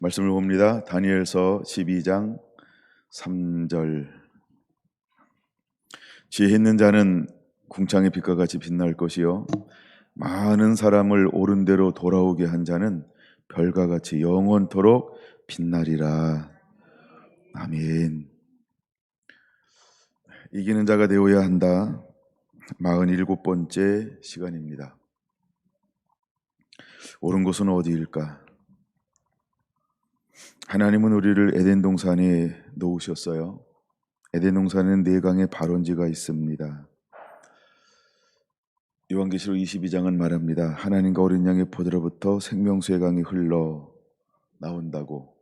말씀을 봅니다. 다니엘서 12장 3절. 지혜 있는 자는 궁창의 빛과 같이 빛날 것이요 많은 사람을 옳은 대로 돌아오게 한 자는 별과 같이 영원토록 빛나리라. 아멘. 이기는 자가 되어야 한다. 47번째 시간입니다. 옳은 곳은 어디일까? 하나님은 우리를 에덴 동산에 놓으셨어요. 에덴 동산에는 네 강의 발원지가 있습니다. 요한계시록 22장은 말합니다. 하나님과 어린 양의 포도로부터 생명수의 강이 흘러 나온다고.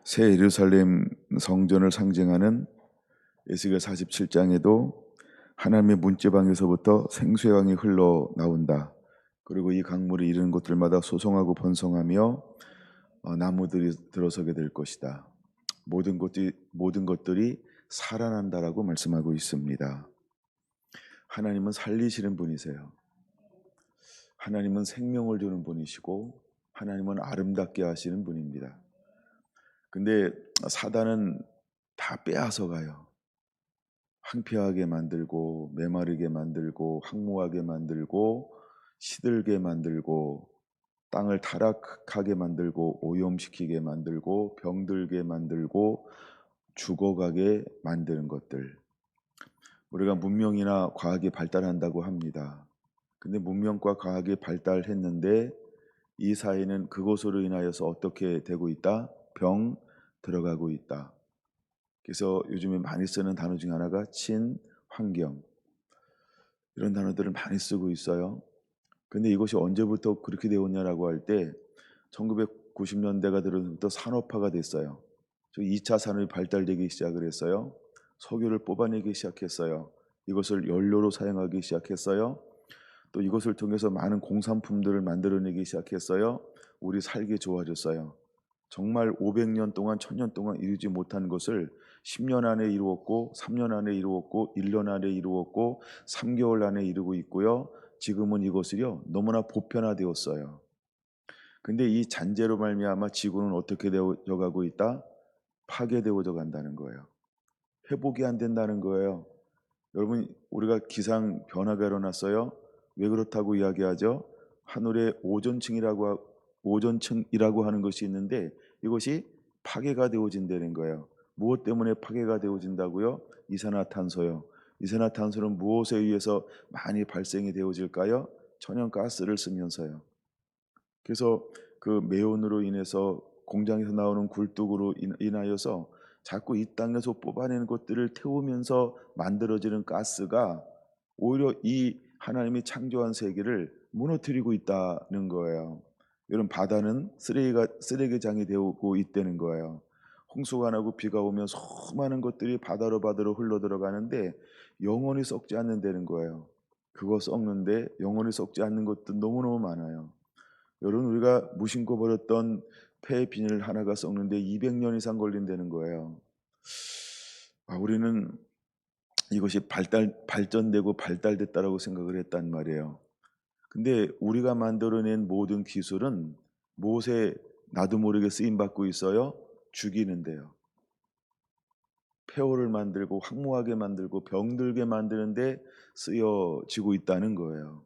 새 예루살렘 성전을 상징하는 에스겔 47장에도 하나님의 문지방에서부터 생수의 강이 흘러 나온다. 그리고 이 강물이 이르는 곳들마다 소송하고 번성하며 나무들이 들어서게 될 것이다. 모든 것들이 살아난다라고 말씀하고 있습니다. 하나님은 살리시는 분이세요. 하나님은 생명을 주는 분이시고 하나님은 아름답게 하시는 분입니다. 근데 사단은 다 빼앗아 가요. 황폐하게 만들고 메마르게 만들고 황무하게 만들고 시들게 만들고 땅을 타락하게 만들고 오염시키게 만들고 병들게 만들고 죽어가게 만드는 것들. 우리가 문명이나 과학이 발달한다고 합니다. 근데 문명과 과학이 발달했는데 이 사회는 그것으로 인하여서 어떻게 되고 있다? 병 들어가고 있다. 그래서 요즘에 많이 쓰는 단어 중 하나가 친환경. 이런 단어들을 많이 쓰고 있어요. 근데 이것이 언제부터 그렇게 되었냐라고 할 때 1990년대가 들어서부터 산업화가 됐어요. 2차 산업이 발달되기 시작을 했어요. 석유를 뽑아내기 시작했어요. 이것을 연료로 사용하기 시작했어요. 또 이것을 통해서 많은 공산품들을 만들어내기 시작했어요. 우리 살기 좋아졌어요. 정말 500년 동안 1000년 동안 이루지 못한 것을 10년 안에 이루었고 3년 안에 이루었고 1년 안에 이루었고 3개월 안에 이루고 있고요. 지금은 이것을요 너무나 보편화되었어요. 근데 이 잔재로 말미암아 지구는 어떻게 되어져 가고 있다? 파괴되어져 간다는 거예요. 회복이 안 된다는 거예요. 여러분 우리가 기상 변화가 일어났어요. 왜 그렇다고 이야기하죠? 하늘에 오존층이라고 하는 것이 있는데 이것이 파괴가 되어진다는 거예요. 무엇 때문에 파괴가 되어진다고요? 이산화탄소요. 이산화탄소는 무엇에 의해서 많이 발생이 되어질까요? 천연가스를 쓰면서요. 그래서 그 매연으로 인해서 공장에서 나오는 굴뚝으로 인하여서 자꾸 이 땅에서 뽑아내는 것들을 태우면서 만들어지는 가스가 오히려 이 하나님이 창조한 세계를 무너뜨리고 있다는 거예요. 이런 바다는 쓰레기장이 되고 있다는 거예요. 홍수가 나고 비가 오면 수많은 것들이 바다로 흘러 들어가는데 영원히 썩지 않는다는 거예요. 그거 썩는데 영원히 썩지 않는 것도 너무너무 많아요. 여러분 우리가 무심코 버렸던 폐 비닐 하나가 썩는데 200년 이상 걸린다는 거예요. 우리는 이것이 발전되고 발달됐다라고 생각을 했단 말이에요. 근데 우리가 만들어낸 모든 기술은 무엇에 나도 모르게 쓰임 받고 있어요? 죽이는데요. 폐허를 만들고 황무하게 만들고 병들게 만드는데 쓰여지고 있다는 거예요.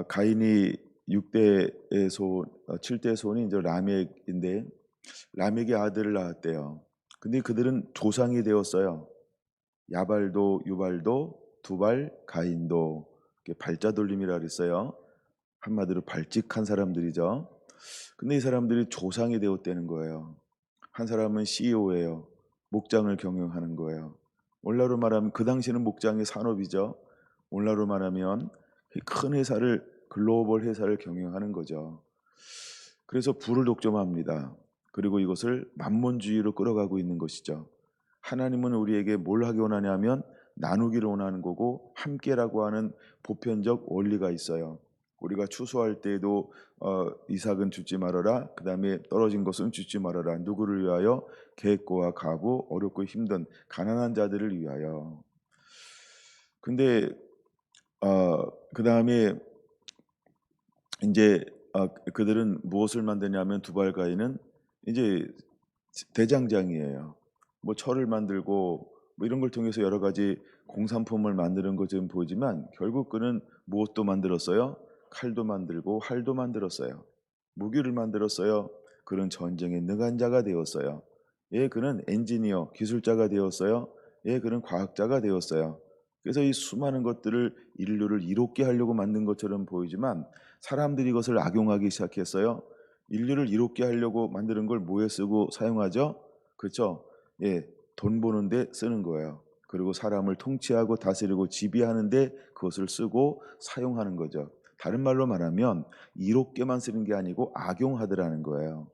가인이 6대의 손, 7대 손이 이제 라멕인데 라멕이 아들을 낳았대요. 근데 그들은 조상이 되었어요. 야발도, 유발도, 두발, 가인도. 발자 돌림이라 그랬어요. 한마디로 발직한 사람들이죠. 근데 이 사람들이 조상이 되었다는 거예요. 한 사람은 CEO예요. 목장을 경영하는 거예요. 오늘날로 말하면 그 당시에는 목장이 산업이죠. 오늘날로 말하면 큰 회사를 글로벌 회사를 경영하는 거죠. 그래서 부를 독점합니다. 그리고 이것을 만몬주의로 끌어가고 있는 것이죠. 하나님은 우리에게 뭘 하기 원하냐면 나누기를 원하는 거고 함께라고 하는 보편적 원리가 있어요. 우리가 추수할 때에도 이삭은 주지 말아라. 그 다음에 떨어진 것은 주지 말아라. 누구를 위하여? 객고와 가부, 어렵고 힘든 가난한 자들을 위하여. 근데 그 다음에 이제 그들은 무엇을 만드냐면 두발가인은 이제 대장장이에요. 뭐 철을 만들고 뭐 이런 걸 통해서 여러 가지 공산품을 만드는 것처럼 보이지만 결국 그는 무엇도 만들었어요? 칼도 만들고 활도 만들었어요. 무기를 만들었어요. 그는 전쟁에 능한 자가 되었어요. 예, 그는 엔지니어, 기술자가 되었어요. 예, 그는 과학자가 되었어요. 그래서 이 수많은 것들을 인류를 이롭게 하려고 만든 것처럼 보이지만 사람들이 이것을 악용하기 시작했어요. 인류를 이롭게 하려고 만드는 걸 뭐에 쓰고 사용하죠? 그렇죠? 예, 돈 버는데 쓰는 거예요. 그리고 사람을 통치하고 다스리고 지배하는데 그것을 쓰고 사용하는 거죠. 다른 말로 말하면 이롭게만 쓰는 게 아니고 악용하더라는 거예요.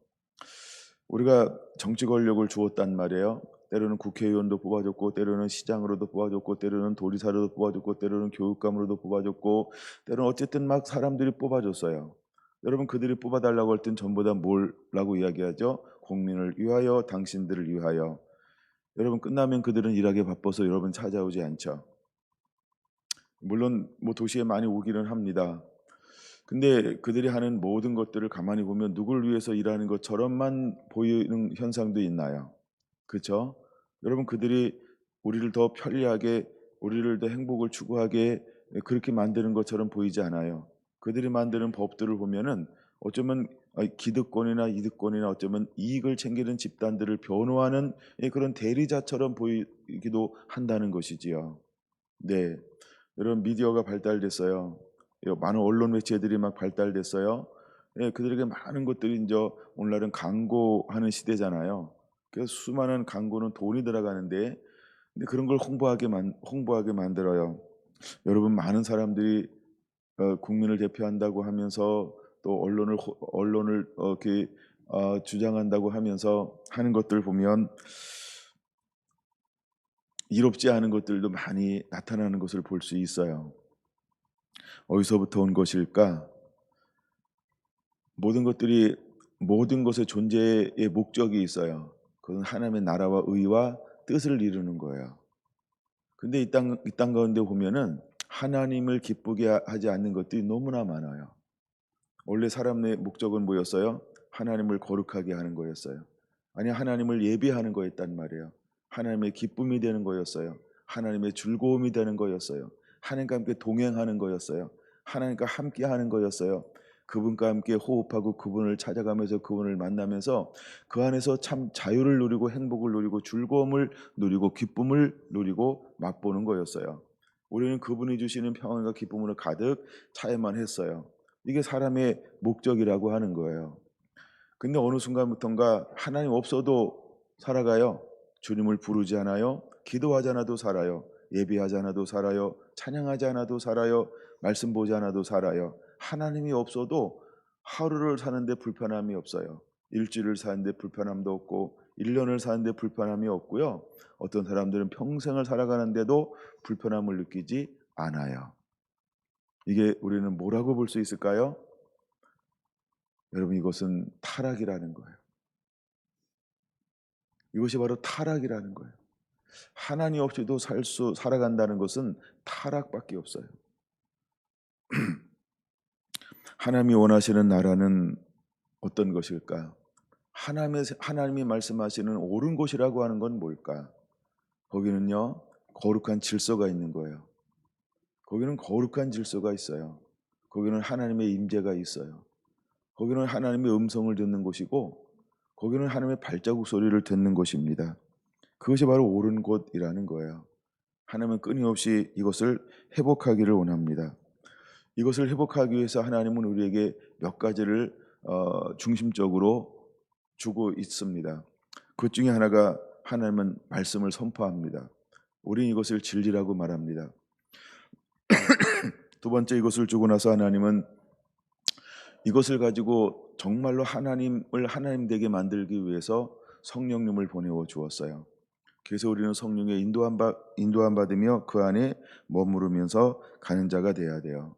우리가 정치 권력을 주었단 말이에요. 때로는 국회의원도 뽑아줬고, 때로는 시장으로도 뽑아줬고, 때로는 도지사로도 뽑아줬고, 때로는 교육감으로도 뽑아줬고, 때로는 어쨌든 막 사람들이 뽑아줬어요. 여러분, 그들이 뽑아달라고 할 땐 전부 다 뭐라고 이야기하죠? 국민을 위하여, 당신들을 위하여. 여러분, 끝나면 그들은 일하기 바빠서 여러분 찾아오지 않죠. 물론 뭐 도시에 많이 오기는 합니다. 근데 그들이 하는 모든 것들을 가만히 보면 누굴 위해서 일하는 것처럼만 보이는 현상도 있나요? 그렇죠? 여러분, 그들이 우리를 더 편리하게, 우리를 더 행복을 추구하게 그렇게 만드는 것처럼 보이지 않아요. 그들이 만드는 법들을 보면은 어쩌면 기득권이나 이득권이나 어쩌면 이익을 챙기는 집단들을 변호하는 그런 대리자처럼 보이기도 한다는 것이지요. 네. 여러분, 미디어가 발달됐어요. 많은 언론 매체들이 막 발달됐어요. 예, 그들에게 많은 것들이 이제 오늘날은 광고하는 시대잖아요. 그래서 수많은 광고는 돈이 들어가는데 근데 그런 걸 홍보하게 만들어요. 여러분, 많은 사람들이 국민을 대표한다고 하면서 또 언론을 이렇게 주장한다고 하면서 하는 것들 보면 이롭지 않은 것들도 많이 나타나는 것을 볼 수 있어요. 어디서부터 온 것일까? 모든 것들이 모든 것의 존재의 목적이 있어요. 그건 하나님의 나라와 의와 뜻을 이루는 거예요. 근데 이 땅 가운데 보면은 하나님을 기쁘게 하지 않는 것들이 너무나 많아요. 원래 사람의 목적은 뭐였어요? 하나님을 거룩하게 하는 거였어요. 아니, 하나님을 예배하는 거였단 말이에요. 하나님의 기쁨이 되는 거였어요. 하나님의 즐거움이 되는 거였어요. 하나님과 함께 동행하는 거였어요. 하나님과 함께 하는 거였어요. 그분과 함께 호흡하고 그분을 찾아가면서 그분을 만나면서 그 안에서 참 자유를 누리고 행복을 누리고 즐거움을 누리고 기쁨을 누리고 맛보는 거였어요. 우리는 그분이 주시는 평안과 기쁨으로 가득 차야만 했어요. 이게 사람의 목적이라고 하는 거예요. 근데 어느 순간부턴가 하나님 없어도 살아가요. 주님을 부르지 않아요. 기도하지 않아도 살아요. 예배하지 않아도 살아요. 찬양하지 않아도 살아요. 말씀 보지 않아도 살아요. 하나님이 없어도 하루를 사는데 불편함이 없어요. 일주일을 사는데 불편함도 없고 1년을 사는데 불편함이 없고요. 어떤 사람들은 평생을 살아가는데도 불편함을 느끼지 않아요. 이게 우리는 뭐라고 볼 수 있을까요? 여러분, 이것은 타락이라는 거예요. 이것이 바로 타락이라는 거예요. 하나님 없이도 살아간다는 것은 타락밖에 없어요. 하나님이 원하시는 나라는 어떤 것일까? 하나님이 말씀하시는 옳은 곳이라고 하는 건 뭘까? 거기는요, 거룩한 질서가 있는 거예요. 거기는 거룩한 질서가 있어요. 거기는 하나님의 임재가 있어요. 거기는 하나님의 음성을 듣는 곳이고, 거기는 하나님의 발자국 소리를 듣는 곳입니다. 그것이 바로 옳은 곳이라는 거예요. 하나님은 끊임없이 이것을 회복하기를 원합니다. 이것을 회복하기 위해서 하나님은 우리에게 몇 가지를 중심적으로 주고 있습니다. 그 중에 하나가 하나님은 말씀을 선포합니다. 우리는 이것을 진리라고 말합니다. 두 번째, 이것을 주고 나서 하나님은 이것을 가지고 정말로 하나님을 하나님 되게 만들기 위해서 성령님을 보내어 주었어요. 그래서 우리는 성령의 인도함 받으며 그 안에 머무르면서 가는 자가 돼야 돼요.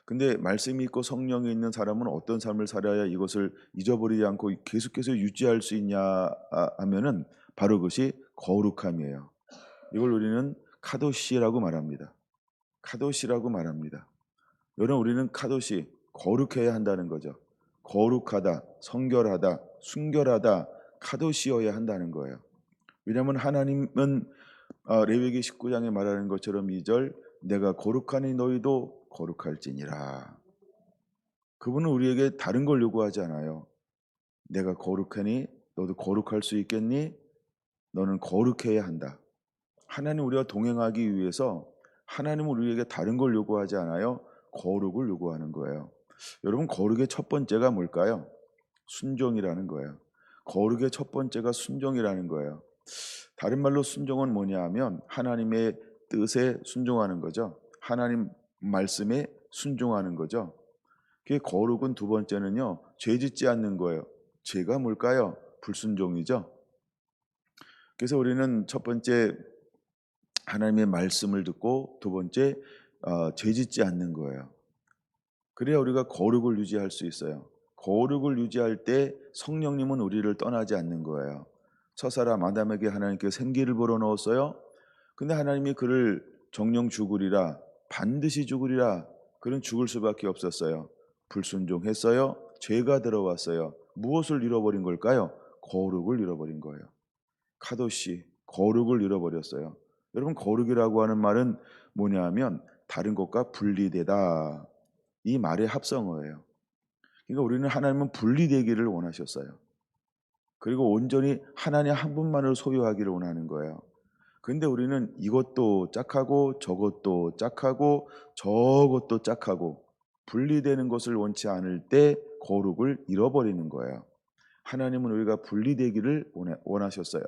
근데 말씀이 있고 성령이 있는 사람은 어떤 삶을 살아야 이것을 잊어버리지 않고 계속해서 유지할 수 있냐 하면은 바로 그것이 거룩함이에요. 이걸 우리는 카도시라고 말합니다. 카도시라고 말합니다. 여러분, 우리는 카도시 거룩해야 한다는 거죠. 거룩하다, 성결하다, 순결하다, 카도시여야 한다는 거예요. 왜냐하면 하나님은 레위기 19장에 말하는 것처럼 2절 내가 거룩하니 너희도 거룩할지니라. 그분은 우리에게 다른 걸 요구하지 않아요. 내가 거룩하니 너도 거룩할 수 있겠니? 너는 거룩해야 한다. 하나님 우리와 동행하기 위해서 하나님은 우리에게 다른 걸 요구하지 않아요. 거룩을 요구하는 거예요. 여러분 거룩의 첫 번째가 뭘까요? 순종이라는 거예요. 거룩의 첫 번째가 순종이라는 거예요. 다른 말로 순종은 뭐냐 하면 하나님의 뜻에 순종하는 거죠. 하나님 말씀에 순종하는 거죠. 그게 거룩은 두 번째는요. 죄 짓지 않는 거예요. 죄가 뭘까요? 불순종이죠. 그래서 우리는 첫 번째 하나님의 말씀을 듣고 두 번째 죄 짓지 않는 거예요. 그래야 우리가 거룩을 유지할 수 있어요. 거룩을 유지할 때 성령님은 우리를 떠나지 않는 거예요. 첫사람 아담에게 하나님께서 생기를 불어넣었어요. 근데 하나님이 그를 정령 죽으리라, 반드시 죽으리라, 그는 죽을 수밖에 없었어요. 불순종했어요. 죄가 들어왔어요. 무엇을 잃어버린 걸까요? 거룩을 잃어버린 거예요. 카도시, 거룩을 잃어버렸어요. 여러분 거룩이라고 하는 말은 뭐냐면 다른 것과 분리되다, 이 말의 합성어예요. 그러니까 우리는 하나님은 분리되기를 원하셨어요. 그리고 온전히 하나님 한 분만을 소유하기를 원하는 거예요. 근데 우리는 이것도 짝하고 저것도 짝하고 저것도 짝하고 분리되는 것을 원치 않을 때 거룩을 잃어버리는 거예요. 하나님은 우리가 분리되기를 원하셨어요.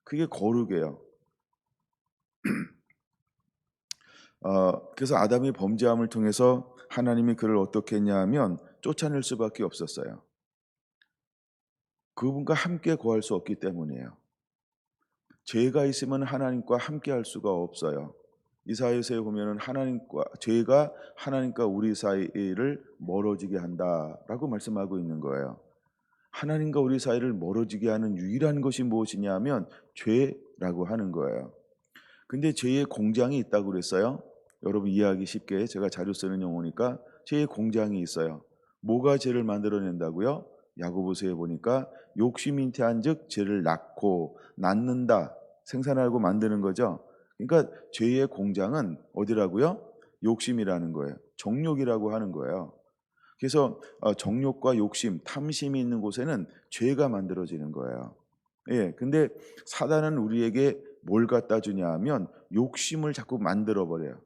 그게 거룩이에요. 그래서 아담이 범죄함을 통해서 하나님이 그를 어떻게 했냐 하면 쫓아낼 수밖에 없었어요. 그분과 함께 거할 수 없기 때문이에요. 죄가 있으면 하나님과 함께 할 수가 없어요. 이사야서에 보면은 죄가 하나님과 우리 사이를 멀어지게 한다라고 말씀하고 있는 거예요. 하나님과 우리 사이를 멀어지게 하는 유일한 것이 무엇이냐 하면 죄라고 하는 거예요. 근데 죄의 공장이 있다고 그랬어요. 여러분 이해하기 쉽게 제가 자주 쓰는 용어니까 죄의 공장이 있어요. 뭐가 죄를 만들어낸다고요? 야고보서에 보니까 욕심 잉태한즉 죄를 낳는다, 생산하고 만드는 거죠. 그러니까 죄의 공장은 어디라고요? 욕심이라는 거예요. 정욕이라고 하는 거예요. 그래서 정욕과 욕심, 탐심이 있는 곳에는 죄가 만들어지는 거예요. 예, 근데 사단은 우리에게 뭘 갖다 주냐 하면 욕심을 자꾸 만들어 버려요.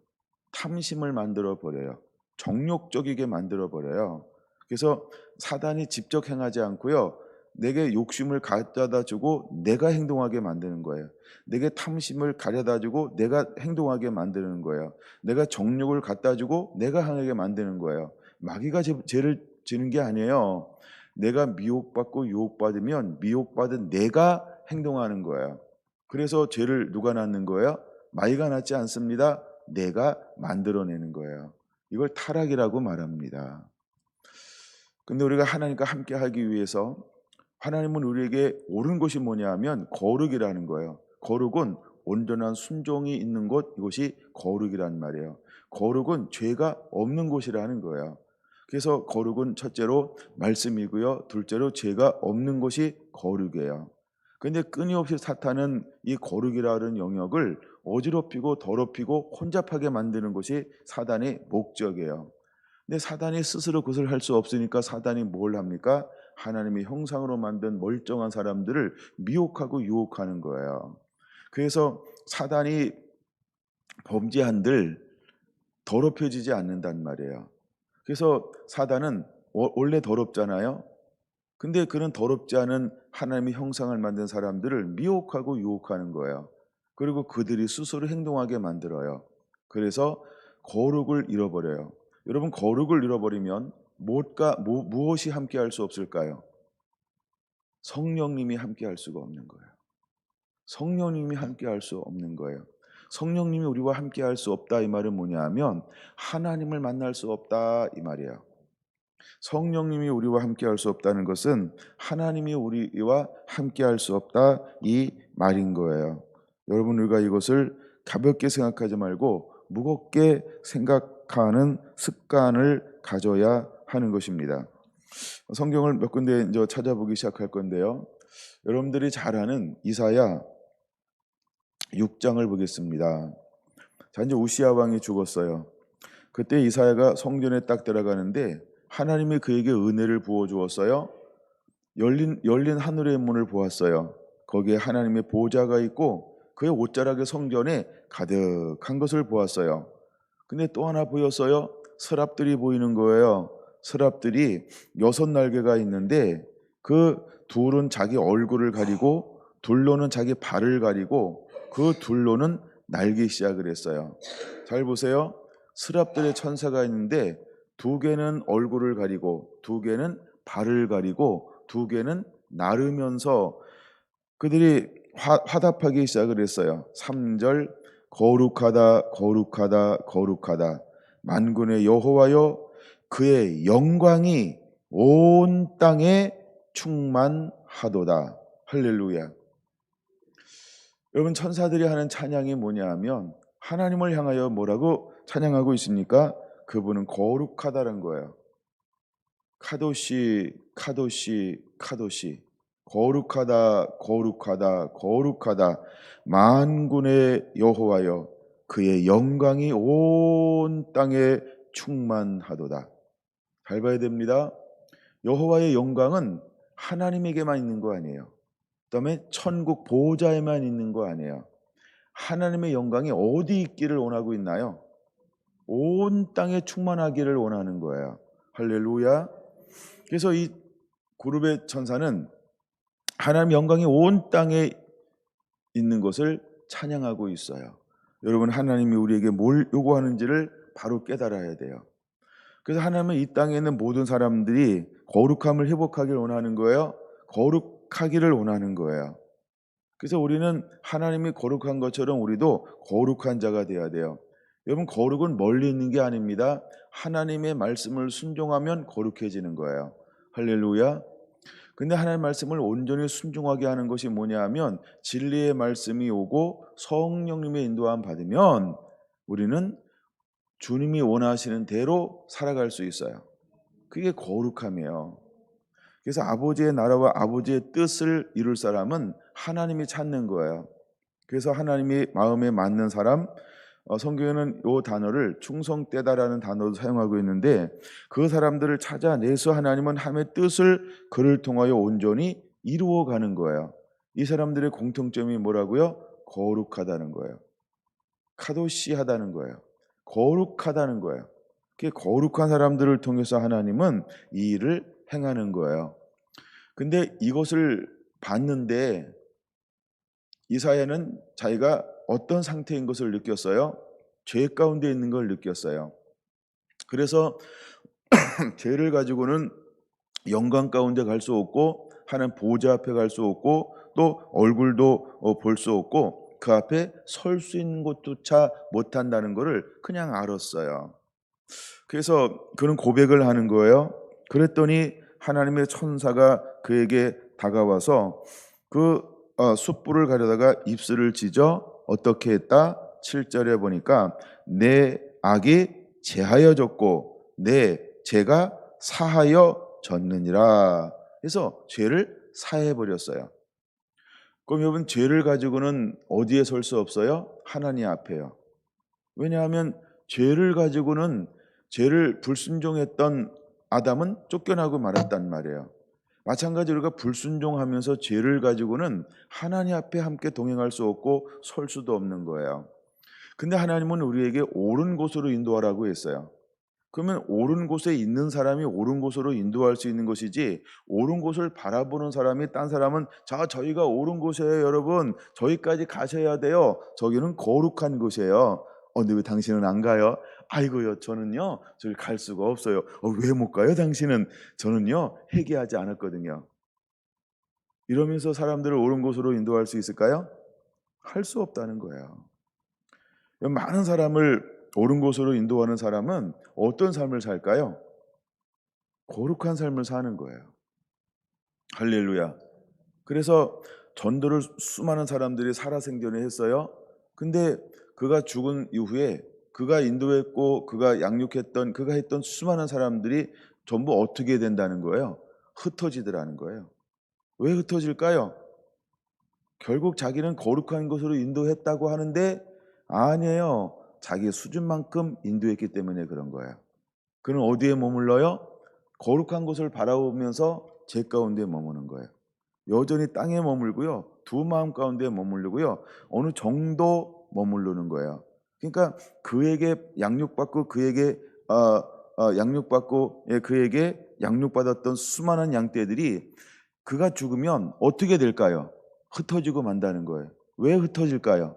탐심을 만들어 버려요. 정욕적이게 만들어 버려요. 그래서 사단이 직접 행하지 않고요. 내게 욕심을 가져다 주고 내가 행동하게 만드는 거예요. 내게 탐심을 가져다 주고 내가 행동하게 만드는 거예요. 내가 정욕을 갖다 주고 내가 행하게 만드는 거예요. 마귀가 죄를 지는 게 아니에요. 내가 미혹받고 유혹받으면 미혹받은 내가 행동하는 거예요. 그래서 죄를 누가 낳는 거예요? 마귀가 낳지 않습니다. 내가 만들어내는 거예요. 이걸 타락이라고 말합니다. 근데 우리가 하나님과 함께 하기 위해서 하나님은 우리에게 옳은 것이 뭐냐 하면 거룩이라는 거예요. 거룩은 온전한 순종이 있는 곳, 이것이 거룩이란 말이에요. 거룩은 죄가 없는 곳이라는 거예요. 그래서 거룩은 첫째로 말씀이고요. 둘째로 죄가 없는 것이 거룩이에요. 근데 끊임없이 사탄은 이 거룩이라는 영역을 어지럽히고 더럽히고 혼잡하게 만드는 것이 사단의 목적이에요. 근데 사단이 스스로 그것을 할 수 없으니까 사단이 뭘 합니까? 하나님의 형상으로 만든 멀쩡한 사람들을 미혹하고 유혹하는 거예요. 그래서 사단이 범죄한들 더럽혀지지 않는단 말이에요. 그래서 사단은 원래 더럽잖아요. 근데 그는 더럽지 않은 하나님의 형상을 만든 사람들을 미혹하고 유혹하는 거예요. 그리고 그들이 스스로 행동하게 만들어요. 그래서 거룩을 잃어버려요. 여러분 거룩을 잃어버리면 무엇이 함께 할 수 없을까요? 성령님이 함께 할 수가 없는 거예요. 성령님이 함께 할 수 없는 거예요. 성령님이 우리와 함께 할 수 없다 이 말은 뭐냐 하면 하나님을 만날 수 없다 이 말이에요. 성령님이 우리와 함께 할 수 없다는 것은 하나님이 우리와 함께 할 수 없다 이 말인 거예요. 여러분 우리가 이것을 가볍게 생각하지 말고 무겁게 생각하는 습관을 가져야 하는 것입니다. 성경을 몇 군데 이제 찾아보기 시작할 건데요. 여러분들이 잘 아는 이사야 6장을 보겠습니다. 자, 이제 우시아 왕이 죽었어요. 그때 이사야가 성전에 딱 들어가는데 하나님이 그에게 은혜를 부어 주었어요. 열린 하늘의 문을 보았어요. 거기에 하나님의 보좌가 있고 그의 옷자락의 성전에 가득한 것을 보았어요. 근데 또 하나 보였어요. 서랍들이 보이는 거예요. 서랍들이 6날개가 있는데 그 둘은 자기 얼굴을 가리고 둘로는 자기 발을 가리고 그 둘로는 날기 시작을 했어요. 잘 보세요. 서랍들의 천사가 있는데 2개는 얼굴을 가리고 2개는 발을 가리고 2개는 나르면서 그들이 화답하기 시작을 했어요. 3절 거룩하다 거룩하다 거룩하다 만군의 여호와여 그의 영광이 온 땅에 충만하도다. 할렐루야. 여러분 천사들이 하는 찬양이 뭐냐 하면 하나님을 향하여 뭐라고 찬양하고 있습니까? 그분은 거룩하다는 거예요. 카도시 카도시 카도시 거룩하다 거룩하다 거룩하다 만군의 여호와여 그의 영광이 온 땅에 충만하도다. 잘 봐야 됩니다. 여호와의 영광은 하나님에게만 있는 거 아니에요. 그다음에 천국 보호자에만 있는 거 아니에요. 하나님의 영광이 어디 있기를 원하고 있나요? 온 땅에 충만하기를 원하는 거예요. 할렐루야. 그래서 이 그룹의 천사는 하나님의 영광이 온 땅에 있는 것을 찬양하고 있어요. 여러분 하나님이 우리에게 뭘 요구하는지를 바로 깨달아야 돼요. 그래서 하나님은 이 땅에 있는 모든 사람들이 거룩함을 회복하기를 원하는 거예요. 거룩하기를 원하는 거예요. 그래서 우리는 하나님이 거룩한 것처럼 우리도 거룩한 자가 되어야 돼요. 여러분 거룩은 멀리 있는 게 아닙니다. 하나님의 말씀을 순종하면 거룩해지는 거예요. 할렐루야. 근데 하나님의 말씀을 온전히 순종하게 하는 것이 뭐냐 하면 진리의 말씀이 오고 성령님의 인도함 받으면 우리는 주님이 원하시는 대로 살아갈 수 있어요. 그게 거룩함이에요. 그래서 아버지의 나라와 아버지의 뜻을 이룰 사람은 하나님이 찾는 거예요. 그래서 하나님이 마음에 맞는 사람, 성경에는 이 단어를 충성되다라는 단어도 사용하고 있는데 그 사람들을 찾아내서 하나님은 하나님의 뜻을 그를 통하여 온전히 이루어가는 거예요. 이 사람들의 공통점이 뭐라고요? 거룩하다는 거예요. 카도시하다는 거예요. 거룩하다는 거예요. 그게 거룩한 사람들을 통해서 하나님은 이 일을 행하는 거예요. 근데 이것을 봤는데 이사야는 자기가 어떤 상태인 것을 느꼈어요? 죄 가운데 있는 걸 느꼈어요. 그래서 죄를 가지고는 영광 가운데 갈 수 없고 하나님 보좌 앞에 갈 수 없고 또 얼굴도 볼 수 없고 그 앞에 설 수 있는 것조차 못한다는 것을 그냥 알았어요. 그래서 그는 고백을 하는 거예요. 그랬더니 하나님의 천사가 그에게 다가와서 그 숯불을 가려다가 입술을 찢어 어떻게 했다? 7절에 보니까 내 악이 제하여졌고 내 죄가 사하여졌느니라. 그래서 죄를 사해 버렸어요. 그럼 여러분 죄를 가지고는 어디에 설 수 없어요? 하나님 앞에요. 왜냐하면 죄를 가지고는 죄를 불순종했던 아담은 쫓겨나고 말았단 말이에요. 마찬가지로 우리가 불순종하면서 죄를 가지고는 하나님 앞에 함께 동행할 수 없고 설 수도 없는 거예요. 근데 하나님은 우리에게 옳은 곳으로 인도하라고 했어요. 그러면 옳은 곳에 있는 사람이 옳은 곳으로 인도할 수 있는 것이지 옳은 곳을 바라보는 사람이 딴 사람은 자 저희가 옳은 곳이에요 여러분 저기까지 가셔야 돼요. 저기는 거룩한 곳이에요. 근데 왜 당신은 안 가요? 아이고요 저는요 저기 갈 수가 없어요. 왜 못 가요 당신은? 저는요 회개하지 않았거든요. 이러면서 사람들을 옳은 곳으로 인도할 수 있을까요? 할 수 없다는 거예요. 많은 사람을 옳은 곳으로 인도하는 사람은 어떤 삶을 살까요? 거룩한 삶을 사는 거예요. 할렐루야. 그래서 전도를 수많은 사람들이 살아생전에 했어요. 근데 그가 죽은 이후에 그가 인도했고 그가 양육했던 그가 했던 수많은 사람들이 전부 어떻게 된다는 거예요? 흩어지더라는 거예요. 왜 흩어질까요? 결국 자기는 거룩한 곳으로 인도했다고 하는데 아니에요. 자기의 수준만큼 인도했기 때문에 그런 거예요. 그는 어디에 머물러요? 거룩한 곳을 바라보면서 제 가운데 머무는 거예요. 여전히 땅에 머물고요. 두 마음 가운데 머무르고요. 어느 정도 머무르는 거예요. 그러니까 그에게 양육받고 그에게 양육받고 그에게 양육받았던 수많은 양떼들이 그가 죽으면 어떻게 될까요? 흩어지고 만다는 거예요. 왜 흩어질까요?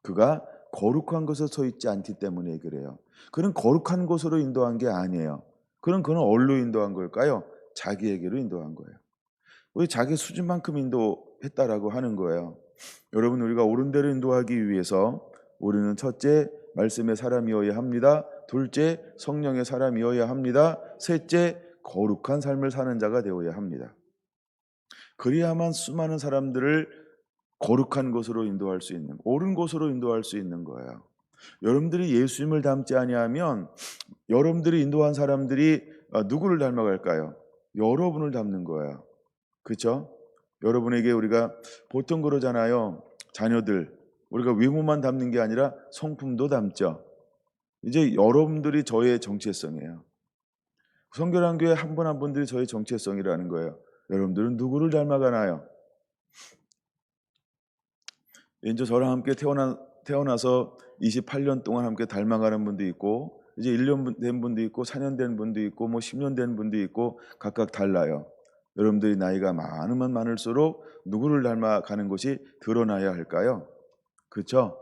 그가 거룩한 곳에 서 있지 않기 때문에 그래요. 그는 거룩한 곳으로 인도한 게 아니에요. 그는 어디로 인도한 걸까요? 자기에게로 인도한 거예요. 왜 자기 수준만큼 인도했다라고 하는 거예요. 여러분, 우리가 옳은 대로 인도하기 위해서 우리는 첫째, 말씀의 사람이어야 합니다. 둘째, 성령의 사람이어야 합니다. 셋째, 거룩한 삶을 사는 자가 되어야 합니다. 그래야만 수많은 사람들을 거룩한 곳으로 인도할 수 있는, 옳은 곳으로 인도할 수 있는 거예요. 여러분들이 예수님을 닮지 아니하면 여러분들이 인도한 사람들이 누구를 닮아갈까요? 여러분을 닮는 거예요. 그렇죠? 여러분에게 우리가 보통 그러잖아요. 자녀들, 우리가 외모만 닮는 게 아니라 성품도 닮죠. 이제 여러분들이 저의 정체성이에요. 성결한 교회 한 분 한 분들이 저의 정체성이라는 거예요. 여러분들은 누구를 닮아가나요? 이제 저랑 함께 태어나서 28년 동안 함께 닮아가는 분도 있고, 이제 1년 된 분도 있고, 4년 된 분도 있고, 뭐 10년 된 분도 있고, 각각 달라요. 여러분들이 나이가 많으면 많을수록 누구를 닮아가는 것이 드러나야 할까요? 그렇죠?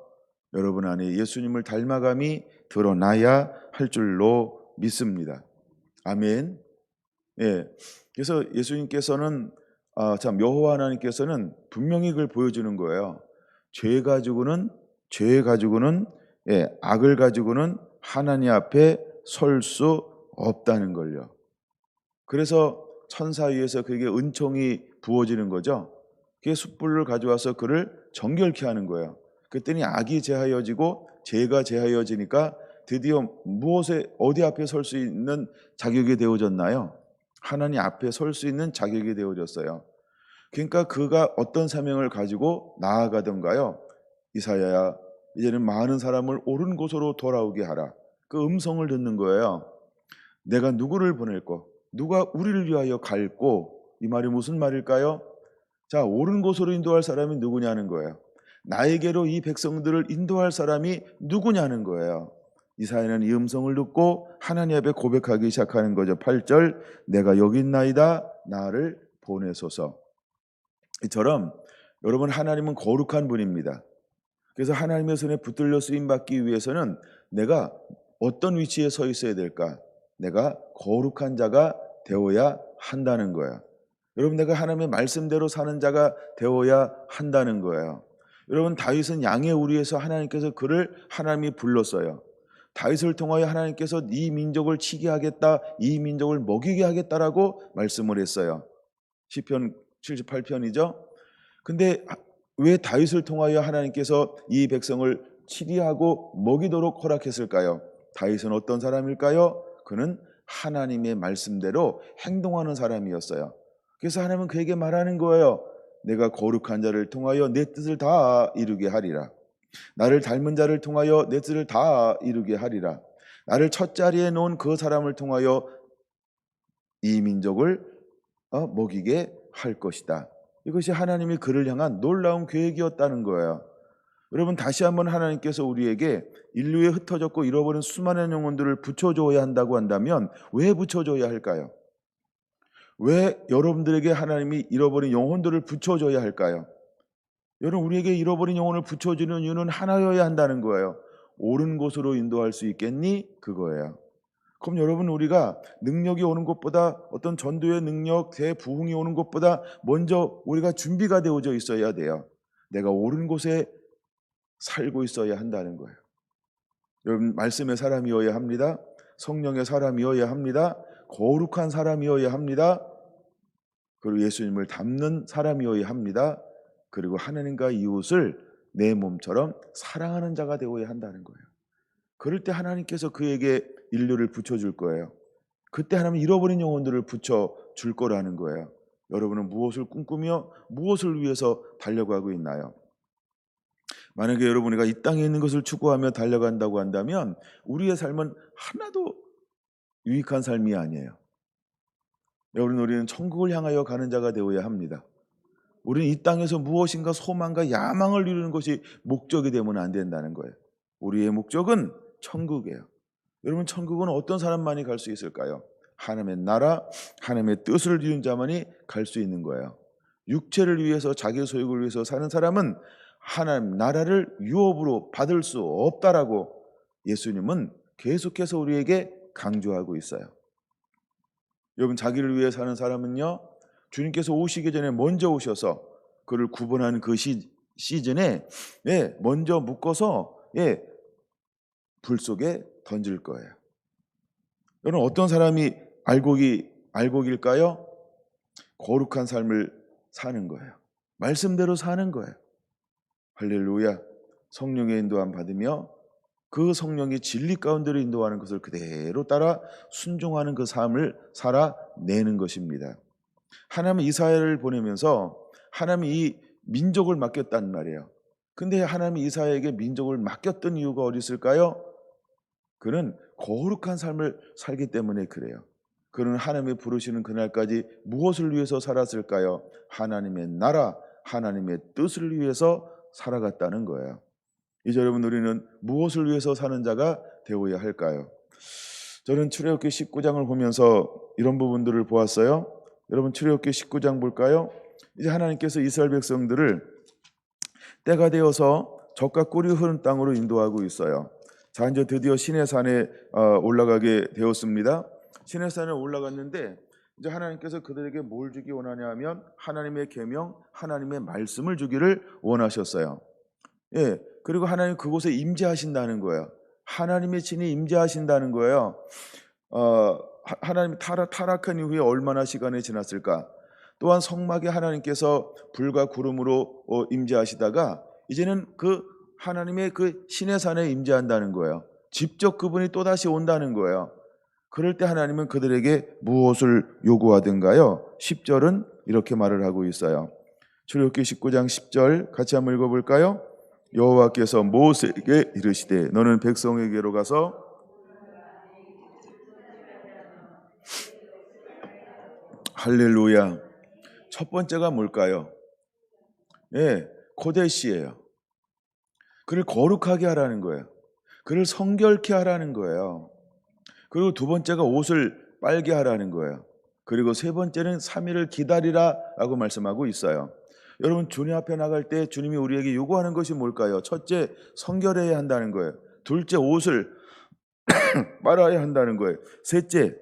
여러분 안에 예수님을 닮아감이 드러나야 할 줄로 믿습니다. 아멘. 예. 그래서 예수님께서는 참 여호와 하나님께서는 분명히 그걸 보여주는 거예요. 죄 가지고는 악을 가지고는 하나님 앞에 설 수 없다는 걸요. 그래서 천사 위에서 그에게 은총이 부어지는 거죠. 그게 숯불을 가져와서 그를 정결케 하는 거예요. 그랬더니 악이 제하여지고 죄가 제하여지니까 드디어 무엇에 어디 앞에 설 수 있는 자격이 되어졌나요? 하나님 앞에 설 수 있는 자격이 되어졌어요. 그러니까 그가 어떤 사명을 가지고 나아가던가요? 이사야야, 이제는 많은 사람을 옳은 곳으로 돌아오게 하라. 그 음성을 듣는 거예요. 내가 누구를 보낼고 누가 우리를 위하여 갈고, 이 말이 무슨 말일까요? 자, 옳은 곳으로 인도할 사람이 누구냐는 거예요. 나에게로 이 백성들을 인도할 사람이 누구냐는 거예요. 이사야는 이 음성을 듣고 하나님 앞에 고백하기 시작하는 거죠. 8절, 내가 여기 있나이다, 나를 보내소서. 이처럼 여러분, 하나님은 거룩한 분입니다. 그래서 하나님의 손에 붙들려 쓰임받기 위해서는 내가 어떤 위치에 서 있어야 될까? 내가 거룩한 자가 되어야 한다는 거예요. 여러분, 내가 하나님의 말씀대로 사는 자가 되어야 한다는 거예요. 여러분, 다윗은 양의 우리에서 하나님께서 그를 하나님이 불렀어요. 다윗을 통하여 하나님께서 이 민족을 치게 하겠다, 이 민족을 먹이게 하겠다라고 말씀을 했어요. 시편 78편이죠. 근데 왜 다윗을 통하여 하나님께서 이 백성을 치리하고 먹이도록 허락했을까요? 다윗은 어떤 사람일까요? 그는 하나님의 말씀대로 행동하는 사람이었어요. 그래서 하나님은 그에게 말하는 거예요. 내가 거룩한 자를 통하여 내 뜻을 다 이루게 하리라. 나를 닮은 자를 통하여 내 뜻을 다 이루게 하리라. 나를 첫 자리에 놓은 그 사람을 통하여 이 민족을 먹이게 할 것이다. 이것이 하나님이 그를 향한 놀라운 계획이었다는 거예요. 여러분, 다시 한번 하나님께서 우리에게 인류에 흩어졌고 잃어버린 수많은 영혼들을 붙여줘야 한다고 한다면 왜 붙여줘야 할까요? 왜 여러분들에게 하나님이 잃어버린 영혼들을 붙여줘야 할까요? 여러분, 우리에게 잃어버린 영혼을 붙여주는 이유는 하나여야 한다는 거예요. 옳은 곳으로 인도할 수 있겠니? 그거예요. 그럼 여러분, 우리가 능력이 오는 것보다, 어떤 전도의 능력, 대부흥이 오는 것보다 먼저 우리가 준비가 되어져 있어야 돼요. 내가 옳은 곳에 살고 있어야 한다는 거예요. 여러분, 말씀의 사람이어야 합니다. 성령의 사람이어야 합니다. 거룩한 사람이어야 합니다. 그리고 예수님을 닮는 사람이어야 합니다. 그리고 하나님과 이웃을 내 몸처럼 사랑하는 자가 되어야 한다는 거예요. 그럴 때 하나님께서 그에게 인류를 붙여줄 거예요. 그때 하나님은 잃어버린 영혼들을 붙여 줄 거라는 거예요. 여러분은 무엇을 꿈꾸며 무엇을 위해서 달려가고 있나요? 만약에 여러분이가 이 땅에 있는 것을 추구하며 달려간다고 한다면 우리의 삶은 하나도 유익한 삶이 아니에요. 여러분, 우리는 천국을 향하여 가는 자가 되어야 합니다. 우리는 이 땅에서 무엇인가 소망과 야망을 이루는 것이 목적이 되면 안 된다는 거예요. 우리의 목적은 천국이에요. 여러분, 천국은 어떤 사람만이 갈 수 있을까요? 하나님의 나라, 하나님의 뜻을 이룬 자만이 갈 수 있는 거예요. 육체를 위해서, 자기 소욕을 위해서 사는 사람은 하나님 나라를 유업으로 받을 수 없다라고 예수님은 계속해서 우리에게 강조하고 있어요. 여러분, 자기를 위해 사는 사람은요, 주님께서 오시기 전에 먼저 오셔서 그를 구분하는 그 시즌에 먼저 묶어서 불 속에 던질 거예요. 여러분, 어떤 사람이 알곡일까요? 거룩한 삶을 사는 거예요. 말씀대로 사는 거예요. 할렐루야. 성령의 인도함 받으며 그 성령이 진리 가운데로 인도하는 것을 그대로 따라 순종하는 그 삶을 살아내는 것입니다. 하나님은 이사야를 보내면서 하나님이 이 민족을 맡겼단 말이에요. 근데 하나님이 이사야에게 민족을 맡겼던 이유가 어디 있을까요? 그는 거룩한 삶을 살기 때문에 그래요. 그는 하나님의 부르시는 그날까지 무엇을 위해서 살았을까요? 하나님의 나라, 하나님의 뜻을 위해서 살아갔다는 거예요. 이제 여러분, 우리는 무엇을 위해서 사는 자가 되어야 할까요? 저는 출애굽기 19장을 보면서 이런 부분들을 보았어요. 여러분, 출애굽기 19장 볼까요? 이제 하나님께서 이스라엘 백성들을 때가 되어서 젖과 꿀이 흐르는 땅으로 인도하고 있어요. 자, 이제 드디어 시내산에 올라가게 되었습니다. 시내산에 올라갔는데 이제 하나님께서 그들에게 뭘 주기 원하냐 하면 하나님의 계명, 하나님의 말씀을 주기를 원하셨어요. 그리고 하나님 그곳에 임재하신다는 거예요. 하나님의 친히 임재하신다는 거예요. 하나님이 타락한 이후에 얼마나 시간이 지났을까? 또한 성막에 하나님께서 불과 구름으로 임재하시다가 이제는 그 하나님의 그 시내산에 임재한다는 거예요. 직접 그분이 또다시 온다는 거예요. 그럴 때 하나님은 그들에게 무엇을 요구하든가요? 10절은 이렇게 말을 하고 있어요. 출애굽기 19장 10절 같이 한번 읽어볼까요? 여호와께서 모세에게 이르시되 너는 백성에게로 가서 할렐루야. 첫 번째가 뭘까요? 코데시예요. 그를 거룩하게 하라는 거예요. 그를 성결케 하라는 거예요. 그리고 두 번째가 옷을 빨게 하라는 거예요. 그리고 세 번째는 3일을 기다리라 라고 말씀하고 있어요. 여러분, 주님 앞에 나갈 때 주님이 우리에게 요구하는 것이 뭘까요? 첫째, 성결해야 한다는 거예요. 둘째, 옷을 빨아야 한다는 거예요. 셋째,